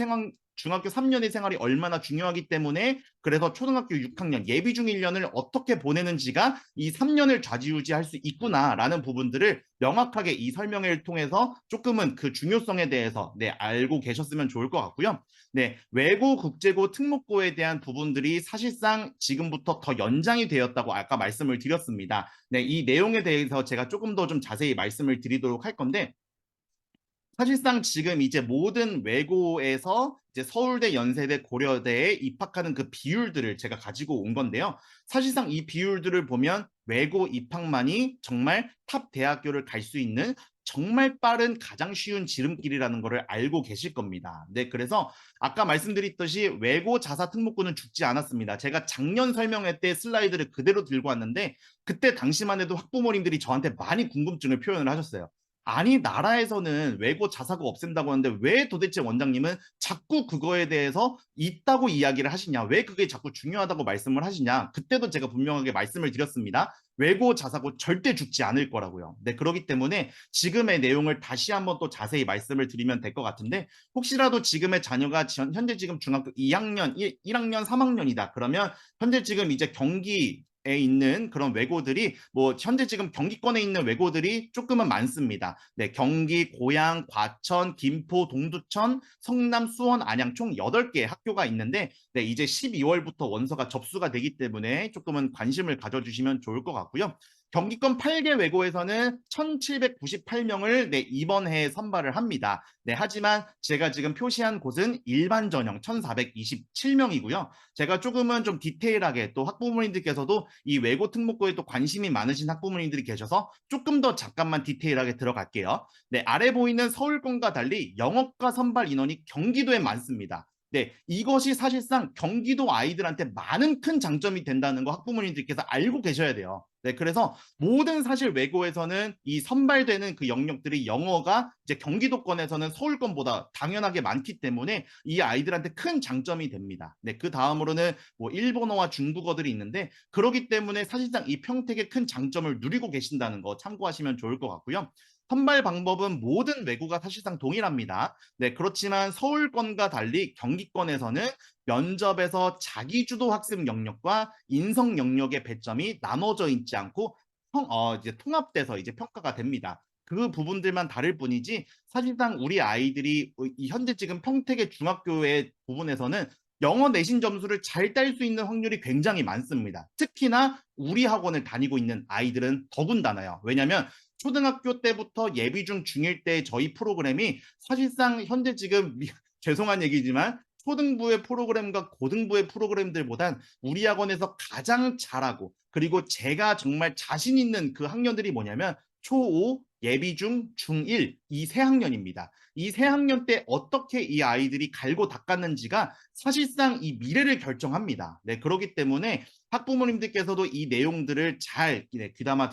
S1: 3년의 생활이 얼마나 중요하기 때문에 그래서 초등학교 6학년 예비 중 1년을 어떻게 보내는지가 이 3년을 좌지우지할 수 있구나라는 부분들을 명확하게 이 설명을 통해서 조금은 그 중요성에 대해서 네, 알고 계셨으면 좋을 것 같고요. 네, 외고, 국제고, 특목고에 대한 부분들이 사실상 지금부터 더 연장이 되었다고 아까 말씀을 드렸습니다. 네, 이 내용에 대해서 제가 조금 더 좀 자세히 말씀을 드리도록 할 건데 사실상 지금 이제 모든 외고에서 이제 서울대, 연세대, 고려대에 입학하는 그 비율들을 제가 가지고 온 건데요. 사실상 이 비율들을 보면 외고 입학만이 정말 탑 대학교를 갈 수 있는 정말 빠른 가장 쉬운 지름길이라는 것을 알고 계실 겁니다. 네, 그래서 아까 말씀드렸듯이 외고 자사 특목고는 죽지 않았습니다. 제가 작년 설명회 때 슬라이드를 그대로 들고 왔는데 그때 당시만 해도 학부모님들이 저한테 많이 궁금증을 표현을 하셨어요. 아니 나라에서는 외고 자사고 없앤다고 하는데 왜 도대체 원장님은 자꾸 그거에 대해서 있다고 이야기를 하시냐? 왜 그게 자꾸 중요하다고 말씀을 하시냐? 그때도 제가 분명하게 말씀을 드렸습니다. 외고 자사고 절대 죽지 않을 거라고요. 네, 그렇기 때문에 지금의 내용을 다시 한번 또 자세히 말씀을 드리면 될 것 같은데 혹시라도 지금의 자녀가 현재 지금 중학교 2학년, 1학년, 3학년이다. 그러면 현재 지금 이제 경기 에 있는 그런 외고들이 뭐 현재 지금 경기권에 있는 외고들이 조금은 많습니다. 네, 경기, 고양, 과천, 김포, 동두천, 성남, 수원, 안양 총 8개 학교가 있는데 네, 이제 12월부터 원서가 접수가 되기 때문에 조금은 관심을 가져주시면 좋을 것 같고요. 경기권 8개 외고에서는 1,798명을 네, 이번 해에 선발을 합니다. 네, 하지만 제가 지금 표시한 곳은 일반 전형 1,427명이고요. 제가 조금은 좀 디테일하게 또 학부모님들께서도 이 외고 특목고에 또 관심이 많으신 학부모님들이 계셔서 조금 더 잠깐만 디테일하게 들어갈게요. 네, 아래 보이는 서울권과 달리 영어과 선발 인원이 경기도에 많습니다. 네, 이것이 사실상 경기도 아이들한테 많은 큰 장점이 된다는 거 학부모님들께서 알고 계셔야 돼요. 네, 그래서 모든 사실 외고에서는 이 선발되는 그 영역들이 영어가 이제 경기도권에서는 서울권보다 당연하게 많기 때문에 이 아이들한테 큰 장점이 됩니다. 네, 그 다음으로는 뭐 일본어와 중국어들이 있는데 그렇기 때문에 사실상 이 평택의 큰 장점을 누리고 계신다는 거 참고하시면 좋을 것 같고요. 선발 방법은 모든 외고가 사실상 동일합니다. 네, 그렇지만 서울권과 달리 경기권에서는 면접에서 자기주도 학습 영역과 인성 영역의 배점이 나눠져 있지 않고 이제 통합돼서 이제 평가가 됩니다. 그 부분들만 다를 뿐이지 사실상 우리 아이들이 현재 지금 평택의 중학교의 부분에서는 영어 내신 점수를 잘 딸 수 있는 확률이 굉장히 많습니다. 특히나 우리 학원을 다니고 있는 아이들은 더군다나요. 왜냐하면 초등학교 때부터 예비중 중1 때 저희 프로그램이 사실상 현재 지금 죄송한 얘기지만 초등부의 프로그램과 고등부의 프로그램들보단 우리 학원에서 가장 잘하고 그리고 제가 정말 자신 있는 그 학년들이 뭐냐면 초5 예비중, 중1 이 세 학년입니다. 이 세 학년 때 어떻게 이 아이들이 갈고 닦았는지가 사실상 이 미래를 결정합니다. 네, 그렇기 때문에 학부모님들께서도 이 내용들을 잘 귀담아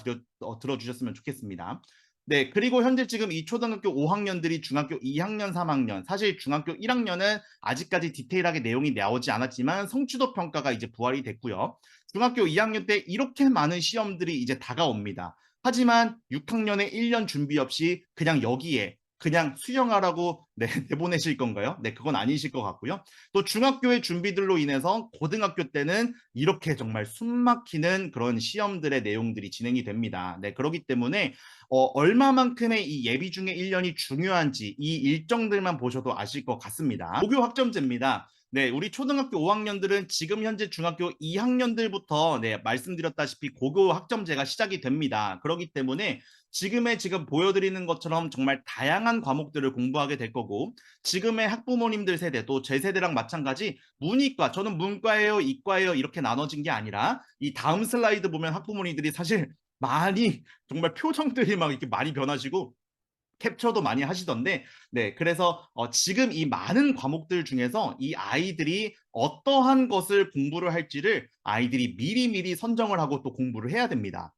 S1: 들어주셨으면 좋겠습니다. 네, 그리고 현재 지금 이 초등학교 5학년들이 중학교 2학년, 3학년, 사실 중학교 1학년은 아직까지 디테일하게 내용이 나오지 않았지만 성취도 평가가 이제 부활이 됐고요. 중학교 2학년 때 이렇게 많은 시험들이 이제 다가옵니다. 하지만 6학년에 1년 준비 없이 그냥 여기에 그냥 수영하라고 네, 내보내실 건가요? 네, 그건 아니실 것 같고요. 또 중학교의 준비들로 인해서 고등학교 때는 이렇게 정말 숨막히는 그런 시험들의 내용들이 진행이 됩니다. 네, 그렇기 때문에 얼마만큼의 이 예비 중에 1년이 중요한지 이 일정들만 보셔도 아실 것 같습니다. 고교 학점제입니다. 네, 우리 초등학교 5학년들은 지금 현재 중학교 2학년들부터 네, 말씀드렸다시피 고교 학점제가 시작이 됩니다. 그렇기 때문에 지금 보여드리는 것처럼 정말 다양한 과목들을 공부하게 될 거고 지금의 학부모님들 세대 또 제 세대랑 마찬가지 문이과 저는 문과예요 이과예요 이렇게 나눠진 게 아니라 이 다음 슬라이드 보면 학부모님들이 사실 많이 정말 표정들이 막 이렇게 많이 변하시고 캡처도 많이 하시던데 네 그래서 지금 이 많은 과목들 중에서 이 아이들이 어떠한 것을 공부를 할지를 아이들이 미리미리 선정을 하고 또 공부를 해야 됩니다.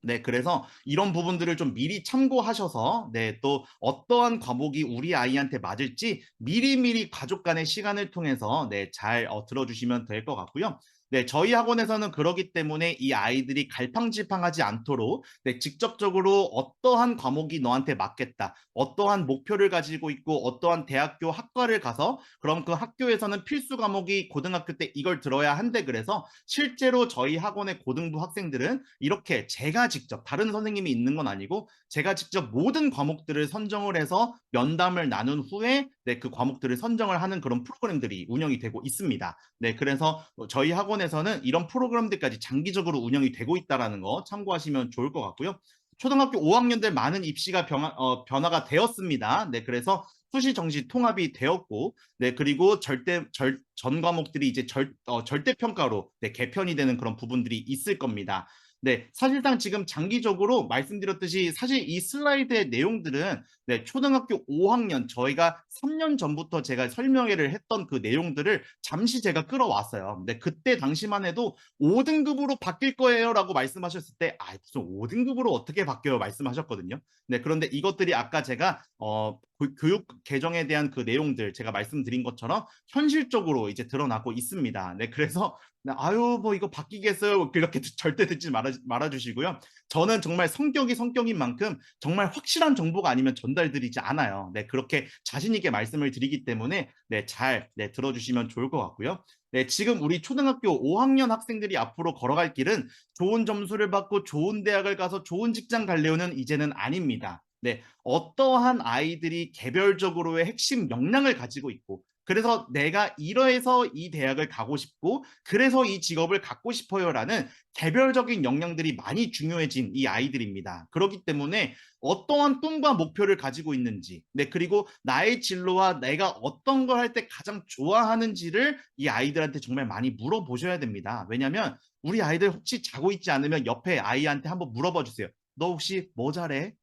S1: 네, 그래서 이런 부분들을 좀 미리 참고하셔서 네, 또 어떠한 과목이 우리 아이한테 맞을지 미리미리 가족 간의 시간을 통해서 네, 잘 들어주시면 될 것 같고요. 네, 저희 학원에서는 그러기 때문에 이 아이들이 갈팡질팡하지 않도록 네, 직접적으로 어떠한 과목이 너한테 맞겠다, 어떠한 목표를 가지고 있고 어떠한 대학교 학과를 가서 그럼 그 학교에서는 필수 과목이 고등학교 때 이걸 들어야 한대 그래서 실제로 저희 학원의 고등부 학생들은 이렇게 제가 직접 다른 선생님이 있는 건 아니고 제가 직접 모든 과목들을 선정을 해서 면담을 나눈 후에 네, 그 과목들을 선정을 하는 그런 프로그램들이 운영이 되고 있습니다. 네, 그래서 저희 학원에서는 이런 프로그램들까지 장기적으로 운영이 되고 있다는 거 참고하시면 좋을 것 같고요. 초등학교 5학년들 많은 입시가 변화가 되었습니다. 네, 그래서 수시 정시 통합이 되었고, 네 그리고 전 과목들이 이제 절대 평가로 네, 개편이 되는 그런 부분들이 있을 겁니다. 네, 사실상 지금 장기적으로 말씀드렸듯이 사실 이 슬라이드의 내용들은 네, 초등학교 5학년 저희가 3년 전부터 제가 설명회를 했던 그 내용들을 잠시 제가 끌어왔어요. 네, 그때 당시만 해도 5등급으로 바뀔 거예요라고 말씀하셨을 때, 무슨 5등급으로 어떻게 바뀌어요? 말씀하셨거든요. 네, 그런데 이것들이 아까 제가 교육 개정에 대한 그 내용들 제가 말씀드린 것처럼 현실적으로 이제 드러나고 있습니다. 네, 그래서 아유 뭐 이거 바뀌겠어요 그렇게 절대 듣지 말아주시고요. 저는 정말 성격인 만큼 정말 확실한 정보가 아니면 전달드리지 않아요. 네, 그렇게 자신 있게 말씀을 드리기 때문에 네, 잘 들어주시면 좋을 것 같고요. 네, 지금 우리 초등학교 5학년 학생들이 앞으로 걸어갈 길은 좋은 점수를 받고 좋은 대학을 가서 좋은 직장 갈려는 이제는 아닙니다. 네, 어떠한 아이들이 개별적으로의 핵심 역량을 가지고 있고 그래서 내가 이러해서 이 대학을 가고 싶고 그래서 이 직업을 갖고 싶어요라는 개별적인 역량들이 많이 중요해진 이 아이들입니다. 그렇기 때문에 어떠한 꿈과 목표를 가지고 있는지, 네, 그리고 나의 진로와 내가 어떤 걸 할 때 가장 좋아하는지를 이 아이들한테 정말 많이 물어보셔야 됩니다. 왜냐하면 우리 아이들 혹시 자고 있지 않으면 옆에 아이한테 한번 물어봐 주세요. 너 혹시 뭐 잘해?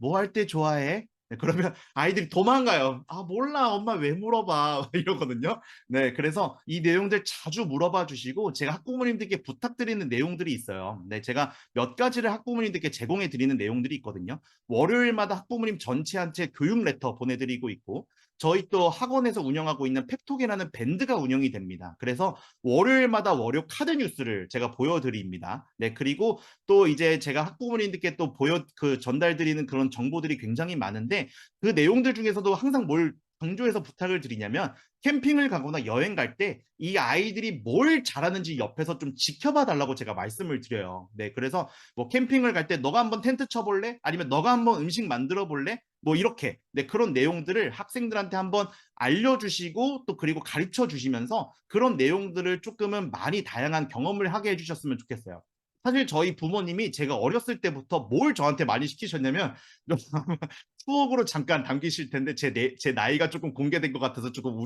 S1: 뭐 할 때 좋아해? 네, 그러면 아이들이 도망가요. 아, 몰라. 엄마 왜 물어봐? 이러거든요. 네, 그래서 이 내용들 자주 물어봐 주시고 제가 학부모님들께 부탁드리는 내용들이 있어요. 네, 제가 몇 가지를 학부모님들께 제공해 드리는 내용들이 있거든요. 월요일마다 학부모님 전체한테 교육 레터 보내드리고 있고 저희 또 학원에서 운영하고 있는 펩톡이라는 밴드가 운영이 됩니다. 그래서 월요일마다 월요 카드 뉴스를 제가 보여드립니다. 네, 그리고 또 이제 제가 학부모님들께 또 전달드리는 그런 정보들이 굉장히 많은데 그 내용들 중에서도 항상 뭘 강조해서 부탁을 드리냐면 캠핑을 가거나 여행 갈 때 이 아이들이 뭘 잘하는지 옆에서 좀 지켜봐 달라고 제가 말씀을 드려요. 네, 그래서 뭐 캠핑을 갈 때 너가 한번 텐트 쳐볼래? 아니면 너가 한번 음식 만들어 볼래? 뭐 이렇게 네, 그런 내용들을 학생들한테 한번 알려주시고 또 그리고 가르쳐 주시면서 그런 내용들을 조금은 많이 다양한 경험을 하게 해주셨으면 좋겠어요. 사실 저희 부모님이 제가 어렸을 때부터 뭘 저한테 많이 시키셨냐면 추억으로 잠깐 담기실 텐데 제 나이가 조금 공개된 것 같아서 조금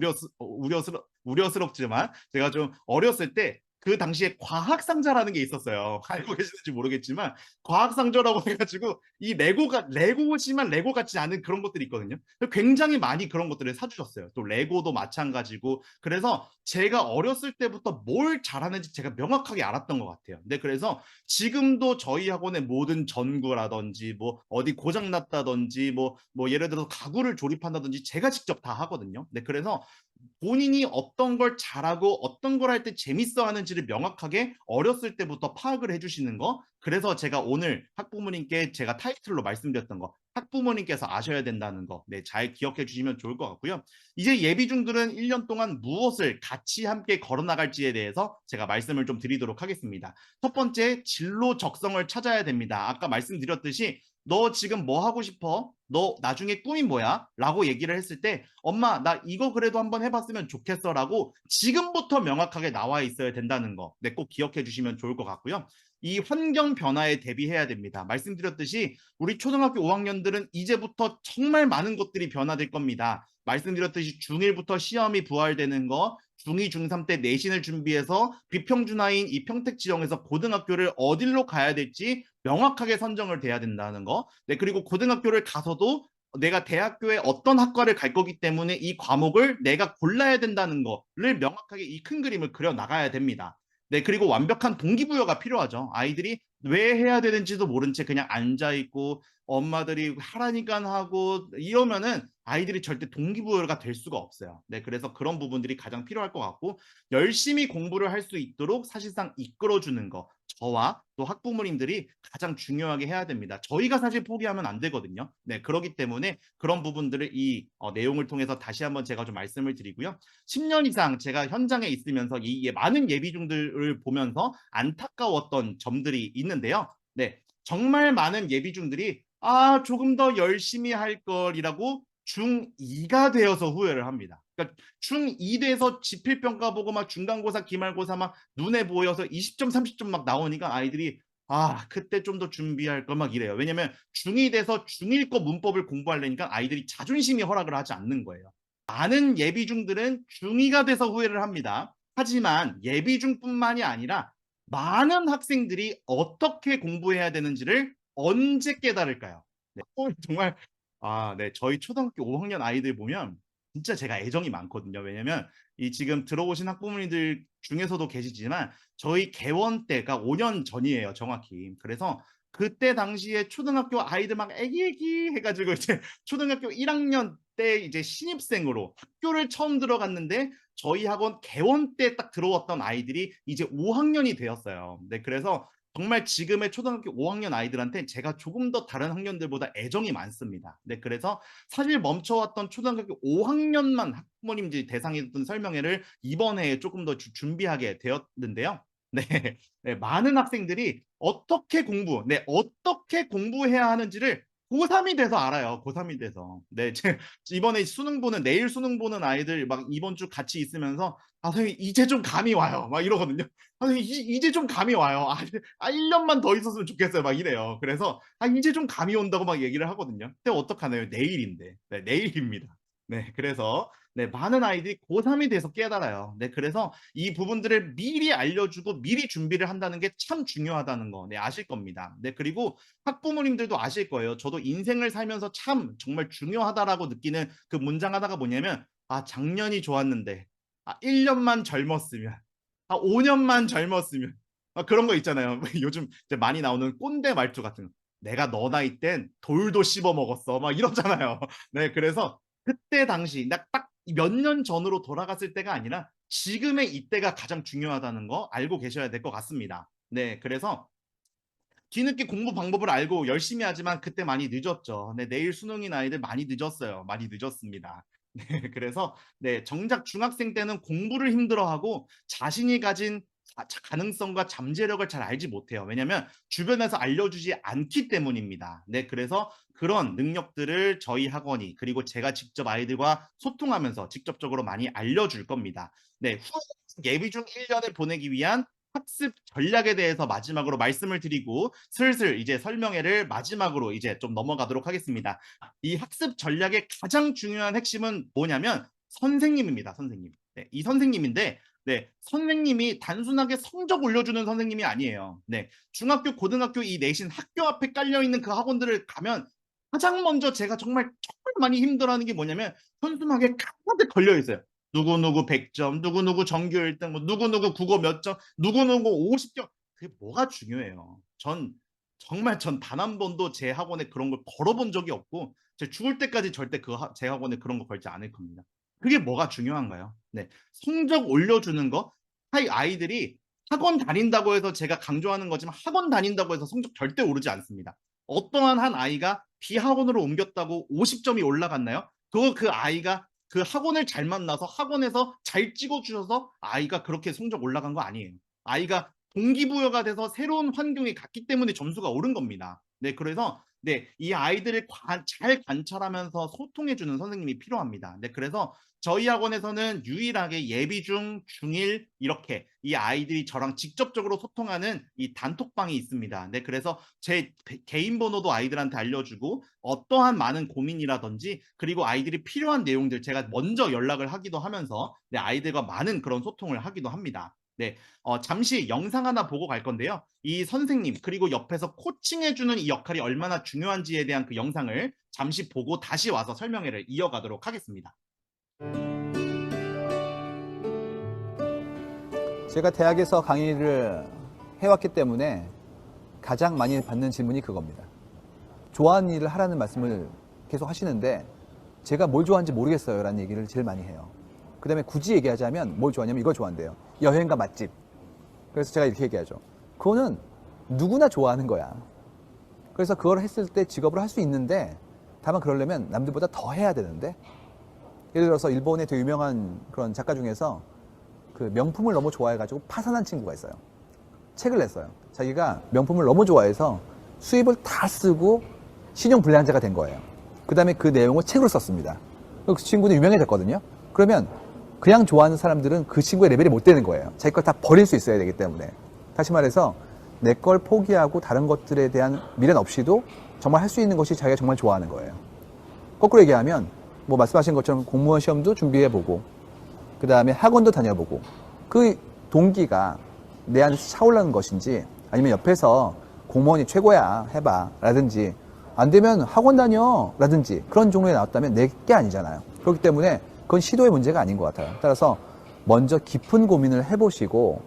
S1: 우려스럽지만 제가 좀 어렸을 때 그 당시에 과학상자라는 게 있었어요. 알고 계시는지 모르겠지만 과학상자라고 해가지고 이 레고지만 레고 같지 않은 그런 것들이 있거든요. 굉장히 많이 그런 것들을 사주셨어요. 또 레고도 마찬가지고 그래서 제가 어렸을 때부터 뭘 잘하는지 제가 명확하게 알았던 것 같아요. 네, 그래서 지금도 저희 학원의 모든 전구라든지 뭐 어디 고장 났다든지 뭐 예를 들어서 가구를 조립한다든지 제가 직접 다 하거든요. 네, 그래서 본인이 어떤 걸 잘하고 어떤 걸 할 때 재밌어 하는지를 명확하게 어렸을 때부터 파악을 해주시는 거. 그래서 제가 오늘 학부모님께 제가 타이틀로 말씀드렸던 거, 학부모님께서 아셔야 된다는 거, 네, 잘 기억해 주시면 좋을 것 같고요. 이제 예비중들은 1년 동안 무엇을 같이 함께 걸어나갈지에 대해서 제가 말씀을 좀 드리도록 하겠습니다. 첫 번째, 진로 적성을 찾아야 됩니다. 아까 말씀드렸듯이 너 지금 뭐 하고 싶어? 너 나중에 꿈이 뭐야? 라고 얘기를 했을 때 엄마 나 이거 그래도 한번 해봤으면 좋겠어 라고 지금부터 명확하게 나와 있어야 된다는 거, 네, 꼭 기억해 주시면 좋을 것 같고요. 이 환경 변화에 대비해야 됩니다. 말씀드렸듯이 우리 초등학교 5학년들은 이제부터 정말 많은 것들이 변화될 겁니다. 말씀드렸듯이 중1부터 시험이 부활되는 거, 중2, 중3 때 내신을 준비해서 비평준화인 이 평택 지정에서 고등학교를 어디로 가야 될지 명확하게 선정을 돼야 된다는 거. 네, 그리고 고등학교를 가서도 내가 대학교에 어떤 학과를 갈 거기 때문에 이 과목을 내가 골라야 된다는 거를 명확하게 이 큰 그림을 그려 나가야 됩니다. 네, 그리고 완벽한 동기부여가 필요하죠. 아이들이 왜 해야 되는지도 모른 채 그냥 앉아 있고 엄마들이 하라니까 하고 이러면은 아이들이 절대 동기부여가 될 수가 없어요. 네, 그래서 그런 부분들이 가장 필요할 것 같고 열심히 공부를 할 수 있도록 사실상 이끌어주는 거. 저와 또 학부모님들이 가장 중요하게 해야 됩니다. 저희가 사실 포기하면 안 되거든요. 네, 그렇기 때문에 그런 부분들을 이 내용을 통해서 다시 한번 제가 좀 말씀을 드리고요. 10년 이상 제가 현장에 있으면서 이 많은 예비중들을 보면서 안타까웠던 점들이 있는데요. 네, 정말 많은 예비중들이 조금 더 열심히 할 걸이라고 중2가 되어서 후회를 합니다. 그러니까 중2 돼서 지필평가 보고 막 중간고사, 기말고사 막 눈에 보여서 20점, 30점 막 나오니까 아이들이 그때 좀 더 준비할 걸 막 이래요. 왜냐면 중2 돼서 중1 거 문법을 공부하려니까 아이들이 자존심이 허락을 하지 않는 거예요. 많은 예비중들은 중2가 돼서 후회를 합니다. 하지만 예비중뿐만이 아니라 많은 학생들이 어떻게 공부해야 되는지를 언제 깨달을까요? 네, 정말 네, 저희 초등학교 5학년 아이들 보면 진짜 제가 애정이 많거든요. 왜냐면 이 지금 들어오신 학부모님들 중에서도 계시지만 저희 개원 때가 5년 전이에요, 정확히. 그래서 그때 당시에 초등학교 아이들 막 애기애기 해가지고 이제 초등학교 1학년 때 이제 신입생으로 학교를 처음 들어갔는데 저희 학원 개원 때 딱 들어왔던 아이들이 이제 5학년이 되었어요. 네, 그래서 정말 지금의 초등학교 5학년 아이들한테 제가 조금 더 다른 학년들보다 애정이 많습니다. 네, 그래서 사실 멈춰왔던 초등학교 5학년만 학부모님들이 대상이었던 설명회를 이번 해에 조금 더 준비하게 되었는데요. 네, 네, 많은 학생들이 어떻게 공부해야 하는지를 고3이 돼서 알아요. 고3이 돼서. 네, 이번에 수능 보는, 내일 수능 보는 아이들 막 이번 주 같이 있으면서 선생님 이제 좀 감이 와요. 막 이러거든요. 선생님 이제 좀 감이 와요. 1년만 더 있었으면 좋겠어요. 막 이래요. 그래서 이제 좀 감이 온다고 막 얘기를 하거든요. 근데 어떡하나요? 내일인데. 네, 내일입니다. 네, 그래서 네, 많은 아이들이 고3이 돼서 깨달아요. 네, 그래서 이 부분들을 미리 알려주고 미리 준비를 한다는 게 참 중요하다는 거, 네, 아실 겁니다. 네, 그리고 학부모님들도 아실 거예요. 저도 인생을 살면서 참 정말 중요하다라고 느끼는 그 문장 하나가 뭐냐면, 작년이 좋았는데, 1년만 젊었으면, 5년만 젊었으면, 그런 거 있잖아요. 요즘 이제 많이 나오는 꼰대 말투 같은 거. 내가 너 나이 땐 돌도 씹어 먹었어. 막 이러잖아요. 네, 그래서 그때 당시 딱 몇 년 전으로 돌아갔을 때가 아니라 지금의 이때가 가장 중요하다는 거 알고 계셔야 될 것 같습니다. 네, 그래서 뒤늦게 공부 방법을 알고 열심히 하지만 그때 많이 늦었죠. 네, 내일 수능인 아이들 많이 늦었어요. 많이 늦었습니다. 네, 그래서 네, 정작 중학생 때는 공부를 힘들어하고 자신이 가진 가능성과 잠재력을 잘 알지 못해요. 왜냐하면 주변에서 알려주지 않기 때문입니다. 네, 그래서 그런 능력들을 저희 학원이 그리고 제가 직접 아이들과 소통하면서 직접적으로 많이 알려줄 겁니다. 네, 후 예비중 1년을 보내기 위한 학습 전략에 대해서 마지막으로 말씀을 드리고 슬슬 이제 설명회를 마지막으로 이제 좀 넘어가도록 하겠습니다. 이 학습 전략의 가장 중요한 핵심은 뭐냐면 선생님입니다. 선생님. 네, 이 선생님인데 네, 선생님이 단순하게 성적 올려주는 선생님이 아니에요. 네, 중학교, 고등학교 이 내신 학교 앞에 깔려있는 그 학원들을 가면 가장 먼저 제가 정말 많이 힘들어하는 게 뭐냐면 현수막에 가운데 걸려 있어요. 누구누구 100점, 누구누구 전교 1등, 뭐 누구누구 국어 몇 점, 누구누구 50점. 그게 뭐가 중요해요. 전 단 한 번도 제 학원에 그런 걸 걸어본 적이 없고 제 죽을 때까지 절대 제 학원에 그런 거 걸지 않을 겁니다. 그게 뭐가 중요한가요? 네, 성적 올려주는 거. 아이들이 학원 다닌다고 해서 제가 강조하는 거지만 학원 다닌다고 해서 성적 절대 오르지 않습니다. 어떠한 한 아이가 비학원으로 옮겼다고 50점이 올라갔나요? 그 아이가 그 학원을 잘 만나서 학원에서 잘 찍어주셔서 아이가 그렇게 성적 올라간 거 아니에요. 아이가 동기부여가 돼서 새로운 환경에 갔기 때문에 점수가 오른 겁니다. 네, 그래서 네, 이 아이들을 잘 관찰하면서 소통해주는 선생님이 필요합니다. 네, 그래서 저희 학원에서는 유일하게 예비 중, 중일 이렇게 이 아이들이 저랑 직접적으로 소통하는 이 단톡방이 있습니다. 네, 그래서 제 개인 번호도 아이들한테 알려주고 어떠한 많은 고민이라든지 그리고 아이들이 필요한 내용들 제가 먼저 연락을 하기도 하면서 네, 아이들과 많은 그런 소통을 하기도 합니다. 네, 잠시 영상 하나 보고 갈 건데요. 이 선생님 그리고 옆에서 코칭해주는 이 역할이 얼마나 중요한지에 대한 그 영상을 잠시 보고 다시 와서 설명회를 이어가도록 하겠습니다.
S2: 제가 대학에서 강의를 해왔기 때문에 가장 많이 받는 질문이 그겁니다. 좋아하는 일을 하라는 말씀을 계속 하시는데 제가 뭘 좋아하는지 모르겠어요 라는 얘기를 제일 많이 해요. 그 다음에 굳이 얘기하자면 뭘 좋아하냐면 이걸 좋아한대요. 여행과 맛집. 그래서 제가 이렇게 얘기하죠. 그거는 누구나 좋아하는 거야. 그래서 그걸 했을 때 직업으로 할 수 있는데 다만 그러려면 남들보다 더 해야 되는데 예를 들어서 일본의 되게 유명한 그런 작가 중에서 그 명품을 너무 좋아해가지고 파산한 친구가 있어요. 책을 냈어요. 자기가 명품을 너무 좋아해서 수입을 다 쓰고 신용불량자가 된 거예요. 그 다음에 그 내용을 책으로 썼습니다. 그 친구는 유명해졌거든요. 그러면 그냥 좋아하는 사람들은 그 친구의 레벨이 못 되는 거예요. 자기 걸 다 버릴 수 있어야 되기 때문에. 다시 말해서 내 걸 포기하고 다른 것들에 대한 미련 없이도 정말 할 수 있는 것이 자기가 정말 좋아하는 거예요. 거꾸로 얘기하면 뭐 말씀하신 것처럼 공무원 시험도 준비해보고 그 다음에 학원도 다녀보고 그 동기가 내 안에서 차올라는 것인지 아니면 옆에서 공무원이 최고야 해봐 라든지 안 되면 학원 다녀 라든지 그런 종류에 나왔다면 내 게 아니잖아요. 그렇기 때문에 그건 시도의 문제가 아닌 것 같아요. 따라서 먼저 깊은 고민을 해보시고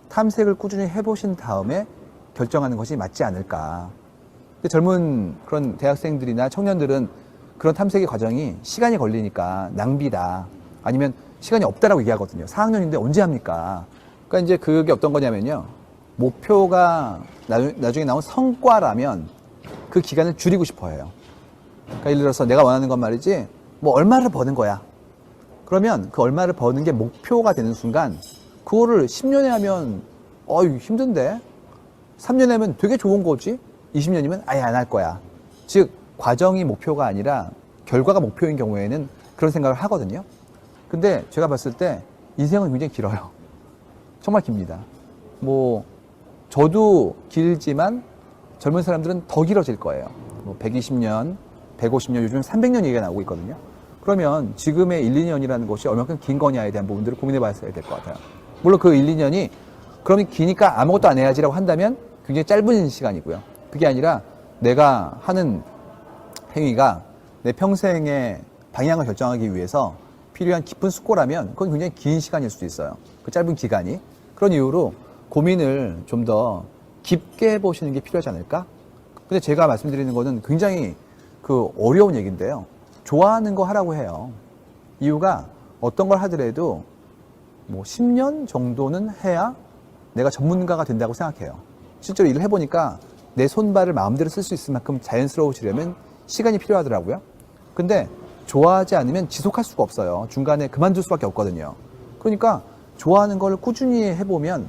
S2: 탐색을 꾸준히 해보신 다음에 결정하는 것이 맞지 않을까. 근데 젊은 그런 대학생들이나 청년들은 그런 탐색의 과정이 시간이 걸리니까 낭비다 아니면 시간이 없다라고 얘기하거든요. 4학년인데 언제 합니까? 그러니까 이제 그게 어떤 거냐면요. 목표가 나중에 나온 성과라면 그 기간을 줄이고 싶어 해요. 그러니까 예를 들어서 내가 원하는 건 말이지 뭐 얼마를 버는 거야. 그러면 그 얼마를 버는 게 목표가 되는 순간 그거를 10년에 하면 힘든데 3년에 하면 되게 좋은 거지 20년이면 아예 안 할 거야. 즉 과정이 목표가 아니라 결과가 목표인 경우에는 그런 생각을 하거든요. 근데 제가 봤을 때 인생은 굉장히 길어요. 정말 깁니다. 뭐 저도 길지만 젊은 사람들은 더 길어질 거예요. 뭐 120년, 150년, 요즘 300년 얘기가 나오고 있거든요. 그러면 지금의 1, 2년이라는 것이 얼마큼 긴 거냐에 대한 부분들을 고민해 봐야 될 것 같아요. 물론 그 1, 2년이 그러면 기니까 아무것도 안 해야지라고 한다면 굉장히 짧은 시간이고요. 그게 아니라 내가 하는 행위가 내 평생의 방향을 결정하기 위해서 필요한 깊은 숙고라면 그건 굉장히 긴 시간일 수도 있어요. 그 짧은 기간이. 그런 이유로 고민을 좀 더 깊게 해보시는 게 필요하지 않을까? 근데 제가 말씀드리는 거는 굉장히 그 어려운 얘기인데요. 좋아하는 거 하라고 해요. 이유가 어떤 걸 하더라도 뭐 10년 정도는 해야 내가 전문가가 된다고 생각해요. 실제로 일을 해보니까 내 손발을 마음대로 쓸 수 있을 만큼 자연스러워지려면 시간이 필요하더라고요. 근데 좋아하지 않으면 지속할 수가 없어요. 중간에 그만둘 수밖에 없거든요. 그러니까 좋아하는 걸 꾸준히 해보면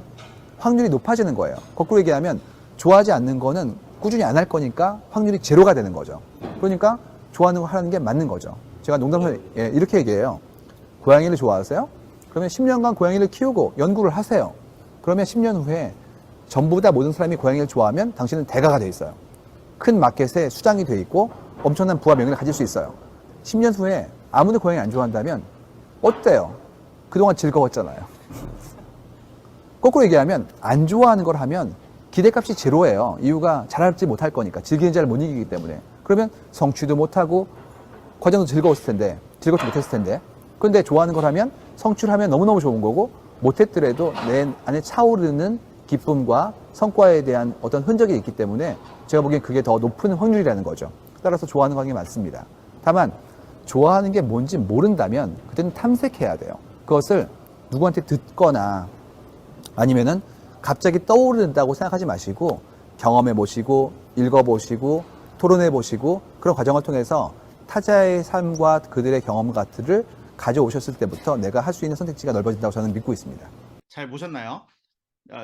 S2: 확률이 높아지는 거예요. 거꾸로 얘기하면 좋아하지 않는 거는 꾸준히 안 할 거니까 확률이 제로가 되는 거죠. 그러니까 좋아하는 거 하라는 게 맞는 거죠. 제가 농담을 이렇게 얘기해요. 고양이를 좋아하세요? 그러면 10년간 고양이를 키우고 연구를 하세요. 그러면 10년 후에 전부 다 모든 사람이 고양이를 좋아하면 당신은 대가가 돼 있어요. 큰 마켓에 수장이 돼 있고 엄청난 부와 명예를 가질 수 있어요. 10년 후에 아무도 고양이 안 좋아한다면 어때요? 그동안 즐거웠잖아요. 거꾸로 얘기하면 안 좋아하는 걸 하면 기대값이 제로예요. 이유가 잘할지 못할 거니까. 즐기는 자를 못 이기기 때문에. 그러면 성취도 못하고 과정도 즐거웠을 텐데, 즐겁지 못했을 텐데. 그런데 좋아하는 걸 하면 성취를 하면 너무너무 좋은 거고, 못했더라도 내 안에 차오르는 기쁨과 성과에 대한 어떤 흔적이 있기 때문에 제가 보기엔 그게 더 높은 확률이라는 거죠. 따라서 좋아하는 거 하는 게 많습니다. 다만 좋아하는 게 뭔지 모른다면 그때는 탐색해야 돼요. 그것을 누구한테 듣거나 아니면은 갑자기 떠오른다고 생각하지 마시고 경험해 보시고 읽어 보시고 토론해 보시고 그런 과정을 통해서 타자의 삶과 그들의 경험 같은 가져오셨을 때부터 내가 할 수 있는 선택지가 넓어진다고 저는 믿고 있습니다.
S1: 잘 보셨나요?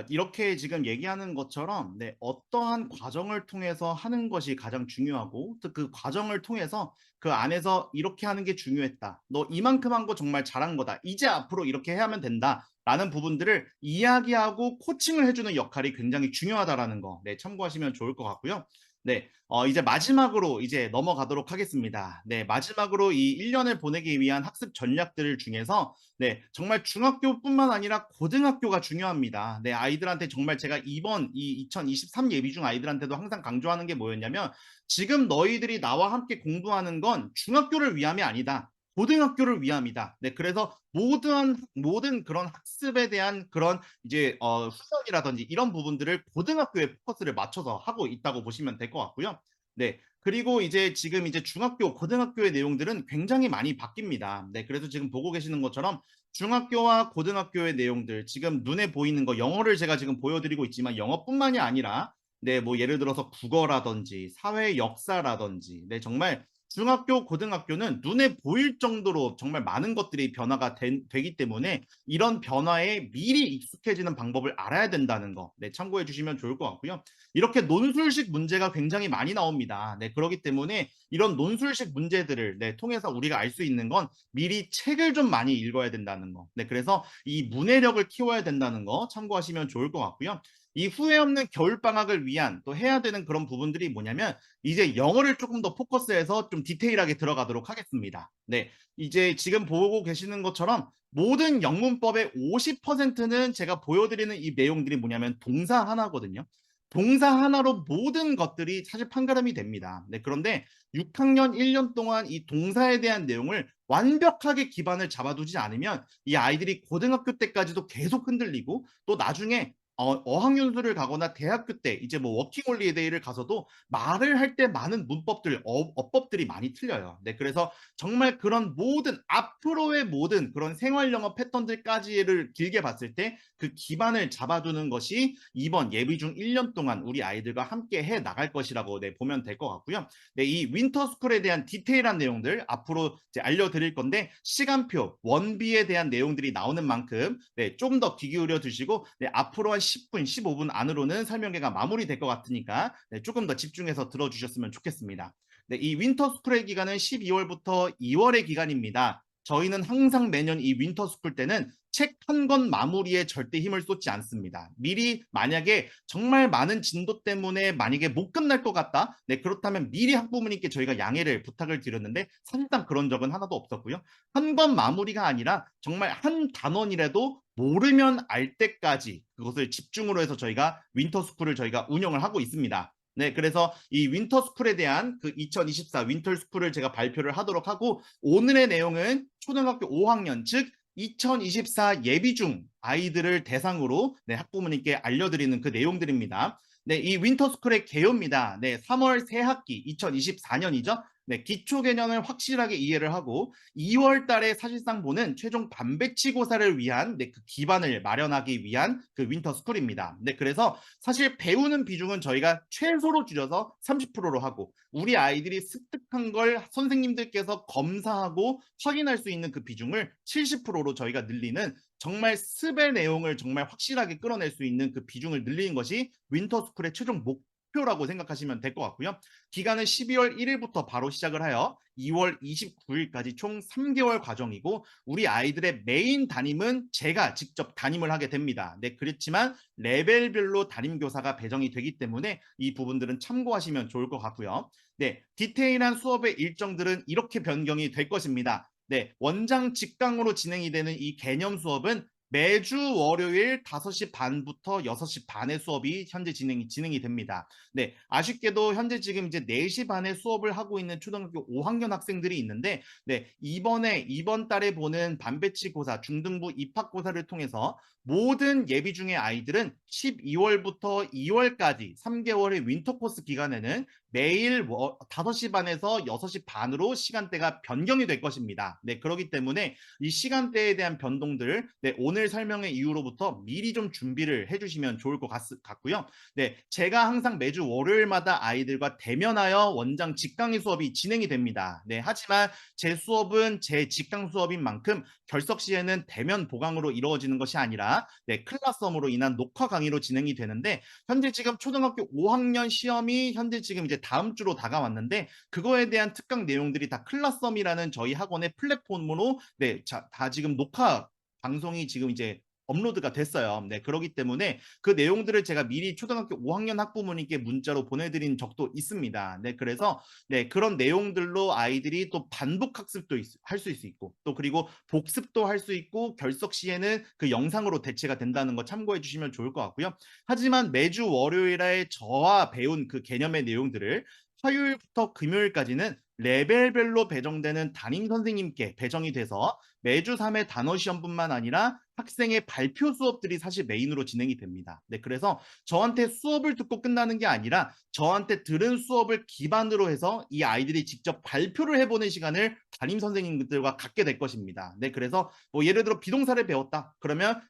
S1: 이렇게 지금 얘기하는 것처럼 네, 어떠한 과정을 통해서 하는 것이 가장 중요하고 또 그 과정을 통해서 그 안에서 이렇게 하는 게 중요했다. 너 이만큼 한 거 정말 잘한 거다. 이제 앞으로 이렇게 해야 하면 된다. 라는 부분들을 이야기하고 코칭을 해주는 역할이 굉장히 중요하다라는 거 네, 참고하시면 좋을 것 같고요. 네, 이제 마지막으로 이제 넘어가도록 하겠습니다. 네, 마지막으로 이 1년을 보내기 위한 학습 전략들 중에서 네, 정말 중학교뿐만 아니라 고등학교가 중요합니다. 네, 아이들한테 정말 제가 이번 이 2023 예비중 아이들한테도 항상 강조하는 게 뭐였냐면 지금 너희들이 나와 함께 공부하는 건 중학교를 위함이 아니다. 고등학교를 위함이다. 네, 그래서 모든 그런 학습에 대한 그런 이제 후선이라든지 이런 부분들을 고등학교에 포커스를 맞춰서 하고 있다고 보시면 될 것 같고요. 네, 그리고 이제 지금 이제 중학교, 고등학교의 내용들은 굉장히 많이 바뀝니다. 네, 그래서 지금 보고 계시는 것처럼 중학교와 고등학교의 내용들 지금 눈에 보이는 거 영어를 제가 지금 보여드리고 있지만 영어뿐만이 아니라 네, 뭐 예를 들어서 국어라든지 사회 역사라든지 네, 정말 중학교, 고등학교는 눈에 보일 정도로 정말 많은 것들이 변화가 되기 때문에 이런 변화에 미리 익숙해지는 방법을 알아야 된다는 거 네, 참고해 주시면 좋을 것 같고요. 이렇게 논술식 문제가 굉장히 많이 나옵니다. 네, 그렇기 때문에 이런 논술식 문제들을 네, 통해서 우리가 알 수 있는 건 미리 책을 좀 많이 읽어야 된다는 거. 네, 그래서 이 문해력을 키워야 된다는 거 참고하시면 좋을 것 같고요. 이 후회 없는 겨울방학을 위한 또 해야 되는 그런 부분들이 뭐냐면 이제 영어를 조금 더 포커스해서 좀 디테일하게 들어가도록 하겠습니다. 네, 이제 지금 보고 계시는 것처럼 모든 영문법의 50%는 제가 보여드리는 이 내용들이 뭐냐면 동사 하나거든요. 동사 하나로 모든 것들이 사실 판가름이 됩니다. 네, 그런데 6학년 1년 동안 이 동사에 대한 내용을 완벽하게 기반을 잡아두지 않으면 이 아이들이 고등학교 때까지도 계속 흔들리고 또 나중에 어학연수를 가거나 대학교 때 이제 뭐 워킹홀리데이를 가서도 말을 할 때 많은 문법들, 어법들이 많이 틀려요. 네, 그래서 정말 그런 모든 앞으로의 모든 그런 생활 영어 패턴들까지를 길게 봤을 때 그 기반을 잡아두는 것이 이번 예비중 1년 동안 우리 아이들과 함께 해 나갈 것이라고 네, 보면 될 것 같고요. 네, 이 윈터스쿨에 대한 디테일한 내용들 앞으로 이제 알려드릴 건데 시간표, 원비에 대한 내용들이 나오는 만큼 네, 좀 더 귀 기울여 두시고 네, 앞으로 한 10분, 15분 안으로는 설명회가 마무리될 것 같으니까 네, 조금 더 집중해서 들어주셨으면 좋겠습니다. 네, 이 윈터스쿨의 기간은 12월부터 2월의 기간입니다. 저희는 항상 매년 이 윈터스쿨 때는 책 한 권 마무리에 절대 힘을 쏟지 않습니다. 미리 만약에 정말 많은 진도 때문에 만약에 못 끝날 것 같다. 네, 그렇다면 미리 학부모님께 저희가 양해를 부탁을 드렸는데 사실상 그런 적은 하나도 없었고요. 한 권 마무리가 아니라 정말 한 단원이라도 모르면 알 때까지 그것을 집중으로 해서 저희가 윈터스쿨을 저희가 운영을 하고 있습니다. 네, 그래서 이 윈터스쿨에 대한 그 2024 윈터스쿨을 제가 발표를 하도록 하고 오늘의 내용은 초등학교 5학년 즉 2024 예비중 아이들을 대상으로 네, 학부모님께 알려드리는 그 내용들입니다. 네, 이 윈터스쿨의 개요입니다. 네, 3월 새 학기 2024년이죠. 네, 기초 개념을 확실하게 이해를 하고 2월 달에 사실상 보는 최종 반배치고사를 위한 네, 그 기반을 마련하기 위한 그 윈터스쿨입니다. 네, 그래서 사실 배우는 비중은 저희가 최소로 줄여서 30%로 하고 우리 아이들이 습득한 걸 선생님들께서 검사하고 확인할 수 있는 그 비중을 70%로 저희가 늘리는 정말 습의 내용을 정말 확실하게 끌어낼 수 있는 그 비중을 늘리는 것이 윈터스쿨의 최종 목표라고 생각하시면 될 것 같고요. 기간은 12월 1일부터 바로 시작을 하여 2월 29일까지 총 3개월 과정이고 우리 아이들의 메인 담임은 제가 직접 담임을 하게 됩니다. 네, 그렇지만 레벨별로 담임교사가 배정이 되기 때문에 이 부분들은 참고하시면 좋을 것 같고요. 네, 디테일한 수업의 일정들은 이렇게 변경이 될 것입니다. 네, 원장 직강으로 진행이 되는 이 개념 수업은 매주 월요일 5시 반부터 6시 반의 수업이 현재 진행이 됩니다. 네, 아쉽게도 현재 지금 이제 4시 반에 수업을 하고 있는 초등학교 5학년 학생들이 있는데, 네, 이번 달에 보는 반배치고사, 중등부 입학고사를 통해서 모든 예비 중의 아이들은 12월부터 2월까지 3개월의 윈터 코스 기간에는 매일 5시 반에서 6시 반으로 시간대가 변경이 될 것입니다. 네, 그렇기 때문에 이 시간대에 대한 변동들, 네, 오늘 설명의 이후로부터 미리 좀 준비를 해주시면 좋을 것 같고요. 네, 제가 항상 매주 월요일마다 아이들과 대면하여 원장 직강의 수업이 진행이 됩니다. 네, 하지만 제 수업은 제 직강 수업인 만큼 결석 시에는 대면 보강으로 이루어지는 것이 아니라, 네, 클라스홈으로 인한 녹화 강의로 진행이 되는데, 현재 지금 초등학교 5학년 시험이 현재 지금 이제 다음 주로 다가왔는데, 그거에 대한 특강 내용들이 다 클라썸이라는 저희 학원의 플랫폼으로, 네, 다 지금 녹화 방송이 지금 이제 업로드가 됐어요. 네, 그렇기 때문에 그 내용들을 제가 미리 초등학교 5학년 학부모님께 문자로 보내드린 적도 있습니다. 네, 그래서 네, 그런 내용들로 아이들이 또 반복 학습도 할 수 있고, 또 그리고 복습도 할 수 있고, 결석 시에는 그 영상으로 대체가 된다는 거 참고해 주시면 좋을 것 같고요. 하지만 매주 월요일에 저와 배운 그 개념의 내용들을 화요일부터 금요일까지는 레벨별로 배정되는 담임 선생님께 배정이 돼서 매주 3회 단어 시험뿐만 아니라 학생의 발표 수업들이 사실 메인으로 진행이 됩니다. 네, 그래서 저한테 수업을 듣고 끝나는 게 아니라 저한테 들은 수업을 기반으로 해서 이 아이들이 직접 발표를 해보는 시간을 담임 선생님들과 갖게 될 것입니다. 네, 그래서 뭐 예를 들어 비동사를 배웠다. 그러면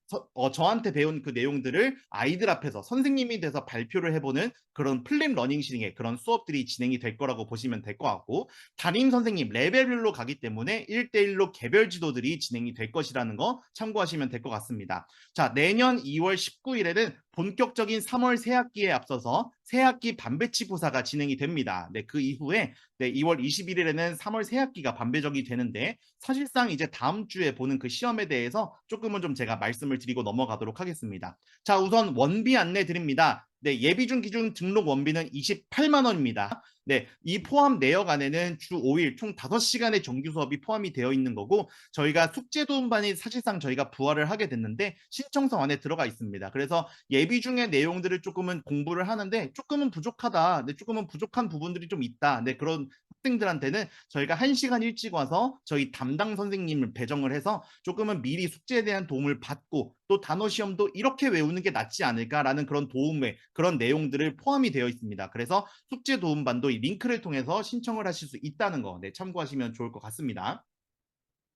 S1: 저한테 배운 그 내용들을 아이들 앞에서 선생님이 돼서 발표를 해보는 그런 플립 러닝식의 그런 수업들이 진행이 될 거라고 보시면 될 것 같고, 담임 선생님 레벨별로 가기 때문에 1대1로 개별 지도들이 진행이 될 것이라는 거 참고하시면 될 것 같습니다. 자, 내년 2월 19일에는 본격적인 3월 새학기에 앞서서 새학기 반배치고사가 진행이 됩니다. 네, 그 이후에 네, 2월 21일에는 3월 새학기가 반배정이 되는데, 사실상 이제 다음 주에 보는 그 시험에 대해서 조금은 좀 제가 말씀을 드리고 넘어가도록 하겠습니다. 자, 우선 원비 안내 드립니다. 네, 예비중 기준 등록 원비는 28만 원입니다. 네, 이 포함 내역 안에는 주 5일 총 5시간의 정규 수업이 포함이 되어 있는 거고, 저희가 숙제 도움반이 사실상 저희가 부활을 하게 됐는데 신청서 안에 들어가 있습니다. 그래서 예비 중의 내용들을 조금은 공부를 하는데 조금은 부족하다. 네, 조금은 부족한 부분들이 좀 있다. 네, 그런 학생들한테는 저희가 1시간 일찍 와서 저희 담당 선생님을 배정을 해서 조금은 미리 숙제에 대한 도움을 받고, 또 단어 시험도 이렇게 외우는 게 낫지 않을까라는 그런 도움의 그런 내용들을 포함이 되어 있습니다. 그래서 숙제 도움반도 이 링크를 통해서 신청을 하실 수 있다는 거, 네, 참고하시면 좋을 것 같습니다.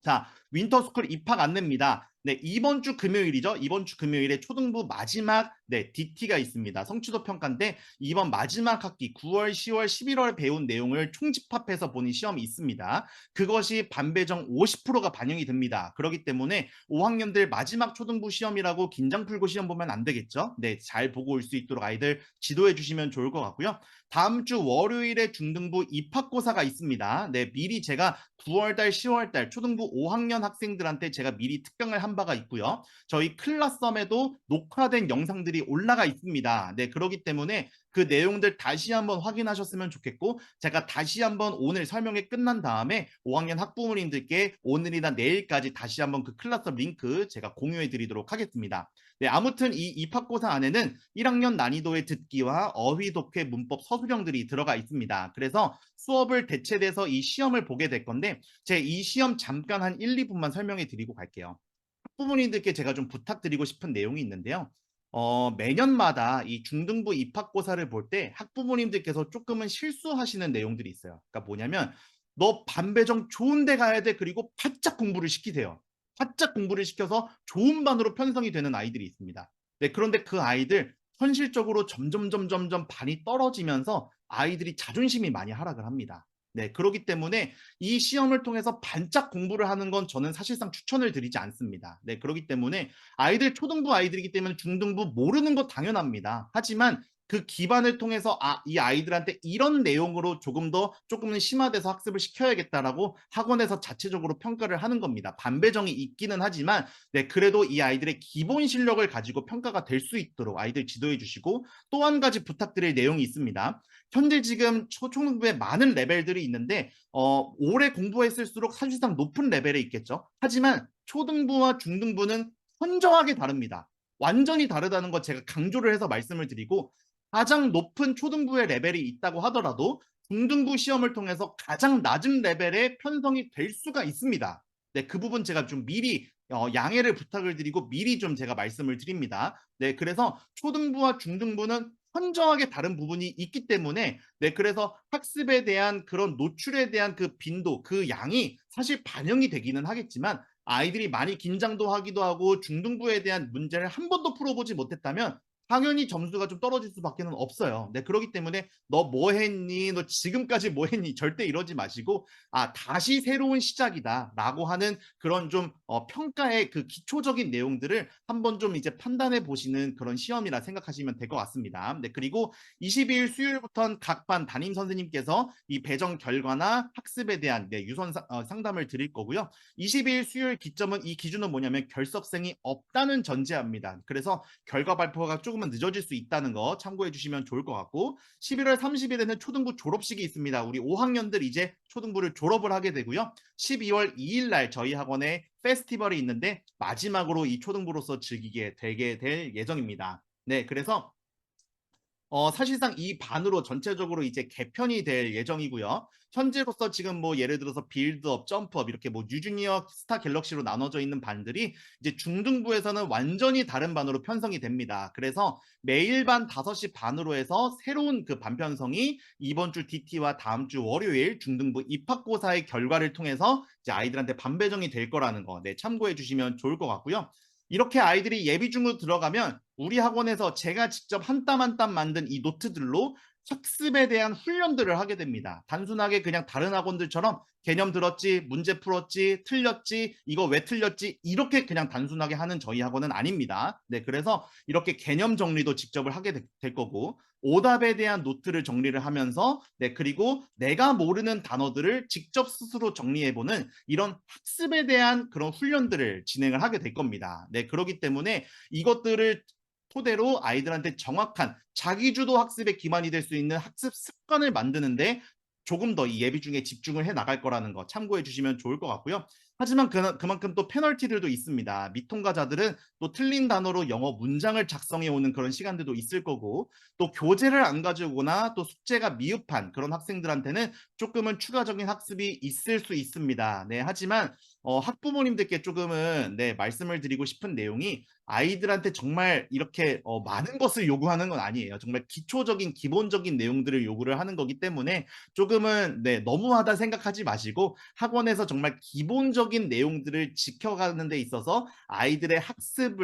S1: 자, 윈터스쿨 입학 안내입니다. 네, 이번 주 금요일이죠. 이번 주 금요일에 초등부 마지막 네, DT가 있습니다. 성취도 평가인데 이번 마지막 학기 9월, 10월, 11월 배운 내용을 총집합해서 보는 시험이 있습니다. 그것이 반배정 50%가 반영이 됩니다. 그렇기 때문에 5학년들 마지막 초등부 시험이라고 긴장 풀고 시험 보면 안 되겠죠. 네, 잘 보고 올 수 있도록 아이들 지도해 주시면 좋을 것 같고요. 다음 주 월요일에 중등부 입학고사가 있습니다. 네, 미리 제가 9월달, 10월달 초등부 5학년 학생들한테 제가 미리 특강을 한 바가 있고요. 저희 클라썸에도 녹화된 영상들이 올라가 있습니다. 네, 그렇기 때문에 그 내용들 다시 한번 확인하셨으면 좋겠고, 제가 다시 한번 오늘 설명이 끝난 다음에 5학년 학부모님들께 오늘이나 내일까지 다시 한번 그 클라썸 링크 제가 공유해 드리도록 하겠습니다. 네, 아무튼 이 입학고사 안에는 1학년 난이도의 듣기와 어휘, 독해, 문법, 서술형들이 들어가 있습니다. 그래서 수업을 대체돼서 이 시험을 보게 될 건데, 제 이 시험 잠깐 한 1, 2분만 설명해 드리고 갈게요. 학부모님들께 제가 좀 부탁드리고 싶은 내용이 있는데요. 매년마다 이 중등부 입학고사를 볼 때 학부모님들께서 조금은 실수하시는 내용들이 있어요. 그러니까 뭐냐면, 너 반배정 좋은 데 가야 돼. 그리고 바짝 공부를 시키세요. 바짝 공부를 시켜서 좋은 반으로 편성이 되는 아이들이 있습니다. 네, 그런데 그 아이들 현실적으로 점점 반이 떨어지면서 아이들이 자존심이 많이 하락을 합니다. 네, 그렇기 때문에 이 시험을 통해서 반짝 공부를 하는 건 저는 사실상 추천을 드리지 않습니다. 네, 그렇기 때문에 아이들 초등부 아이들이기 때문에 중등부 모르는 거 당연합니다. 하지만 그 기반을 통해서 이 아이들한테 이런 내용으로 조금은 심화돼서 학습을 시켜야겠다라고 학원에서 자체적으로 평가를 하는 겁니다. 반배정이 있기는 하지만 네, 그래도 이 아이들의 기본 실력을 가지고 평가가 될 수 있도록 아이들 지도해 주시고, 또 한 가지 부탁드릴 내용이 있습니다. 현재 지금 초중등부에 많은 레벨들이 있는데 오래 공부했을수록 사실상 높은 레벨에 있겠죠. 하지만 초등부와 중등부는 현저하게 다릅니다. 완전히 다르다는 거 제가 강조를 해서 말씀을 드리고 가장 높은 초등부의 레벨이 있다고 하더라도 중등부 시험을 통해서 가장 낮은 레벨의 편성이 될 수가 있습니다. 네, 그 부분 제가 좀 미리 양해를 부탁을 드리고 미리 좀 제가 말씀을 드립니다. 네, 그래서 초등부와 중등부는 현저하게 다른 부분이 있기 때문에 네, 그래서 학습에 대한 그런 노출에 대한 그 빈도, 그 양이 사실 반영이 되기는 하겠지만 아이들이 많이 긴장도 하기도 하고 중등부에 대한 문제를 한 번도 풀어보지 못했다면 당연히 점수가 좀 떨어질 수밖에 없어요. 네, 그렇기 때문에 너 뭐 했니? 너 지금까지 뭐 했니? 절대 이러지 마시고 다시 새로운 시작이다라고 하는 그런 좀 평가의 그 기초적인 내용들을 한번 좀 이제 판단해 보시는 그런 시험이라 생각하시면 될 것 같습니다. 네, 그리고 22일 수요일부터는 각 반 담임 선생님께서 이 배정 결과나 학습에 대한 유선 상담을 드릴 거고요. 22일 수요일 기점은 이 기준은 뭐냐면 결석생이 없다는 전제합니다. 그래서 결과 발표가 조금은 늦어질 수 있다는 거 참고해 주시면 좋을 것 같고 11월 30일에는 초등부 졸업식이 있습니다. 우리 5학년들 이제 초등부를 졸업을 하게 되고요. 12월 2일 날 저희 학원에 페스티벌이 있는데 마지막으로 이 초등부로서 즐기게 되게 될 예정입니다. 네, 그래서 사실상 이 반으로 전체적으로 이제 개편이 될 예정이고요. 현재로서 지금 뭐 예를 들어서 빌드업, 점프업 이렇게 뭐 뉴주니어, 스타 갤럭시로 나눠져 있는 반들이 이제 중등부에서는 완전히 다른 반으로 편성이 됩니다. 그래서 매일 반 5시 반으로 해서 새로운 그 반 편성이 이번 주 DT와 다음 주 월요일 중등부 입학고사의 결과를 통해서 이제 아이들한테 반 배정이 될 거라는 거 참고해 주시면 좋을 것 같고요. 이렇게 아이들이 예비 중으로 들어가면 우리 학원에서 제가 직접 한 땀 한 땀 만든 이 노트들로 학습에 대한 훈련들을 하게 됩니다. 단순하게 그냥 다른 학원들처럼 개념 들었지, 문제 풀었지, 틀렸지, 이거 왜 틀렸지 이렇게 그냥 단순하게 하는 저희 학원은 아닙니다. 네, 그래서 이렇게 개념 정리도 직접 하게 될 거고 오답에 대한 노트를 정리를 하면서 네, 그리고 내가 모르는 단어들을 직접 스스로 정리해보는 이런 학습에 대한 그런 훈련들을 진행을 하게 될 겁니다. 네, 그렇기 때문에 이것들을 토대로 아이들한테 정확한 자기주도 학습의 기반이 될 수 있는 학습 습관을 만드는데 조금 더 이 예비 중에 집중을 해 나갈 거라는 거 참고해 주시면 좋을 것 같고요. 하지만 그만큼 또 페널티들도 있습니다. 미통과자들은 또 틀린 단어로 영어 문장을 작성해 오는 그런 시간들도 있을 거고 또 교재를 안 가져오거나 또 숙제가 미흡한 그런 학생들한테는 조금은 추가적인 학습이 있을 수 있습니다. 네, 하지만 학부모님들께 조금은 말씀을 드리고 싶은 내용이 아이들한테 정말 이렇게 많은 것을 요구하는 건 아니에요. 정말 기초적인 기본적인 내용들을 요구를 하는 거기 때문에 조금은 너무하다 생각하지 마시고 학원에서 정말 기본적인 내용들을 지켜가는 데 있어서 아이들의 학습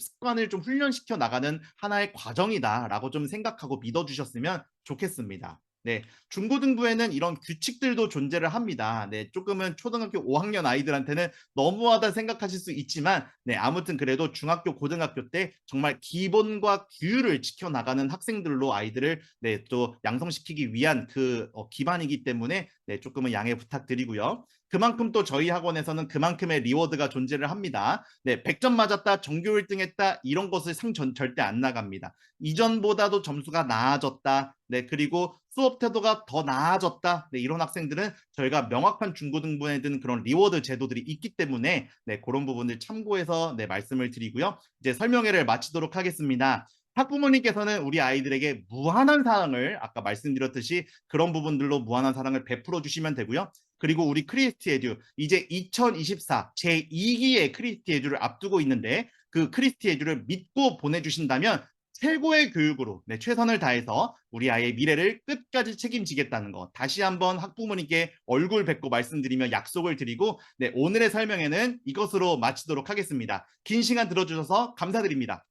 S1: 습관을 좀 훈련시켜 나가는 하나의 과정이다라고 좀 생각하고 믿어주셨으면 좋겠습니다. 네, 중고등부에는 이런 규칙들도 존재를 합니다. 네, 조금은 초등학교 5학년 아이들한테는 너무하다 생각하실 수 있지만, 아무튼 그래도 중학교, 고등학교 때 정말 기본과 규율을 지켜나가는 학생들로 아이들을 또 양성시키기 위한 그 기반이기 때문에 조금은 양해 부탁드리고요. 그만큼 또 저희 학원에서는 그만큼의 리워드가 존재를 합니다. 100점 맞았다, 전교 1등 했다, 이런 것을 절대 안 나갑니다. 이전보다도 점수가 나아졌다. 그리고 수업 태도가 더 나아졌다. 이런 학생들은 저희가 명확한 중고등부에 든 그런 리워드 제도들이 있기 때문에 그런 부분을 참고해서 말씀을 드리고요. 이제 설명회를 마치도록 하겠습니다. 학부모님께서는 우리 아이들에게 무한한 사랑을 아까 말씀드렸듯이 그런 부분들로 무한한 사랑을 베풀어 주시면 되고요. 그리고 우리 크리스티 에듀 이제 2024 제2기의 크리스티 에듀를 앞두고 있는데 그 크리스티 에듀를 믿고 보내주신다면 최고의 교육으로 최선을 다해서 우리 아이의 미래를 끝까지 책임지겠다는 거 다시 한번 학부모님께 얼굴 뵙고 말씀드리며 약속을 드리고 오늘의 설명회는 이것으로 마치도록 하겠습니다. 긴 시간 들어주셔서 감사드립니다.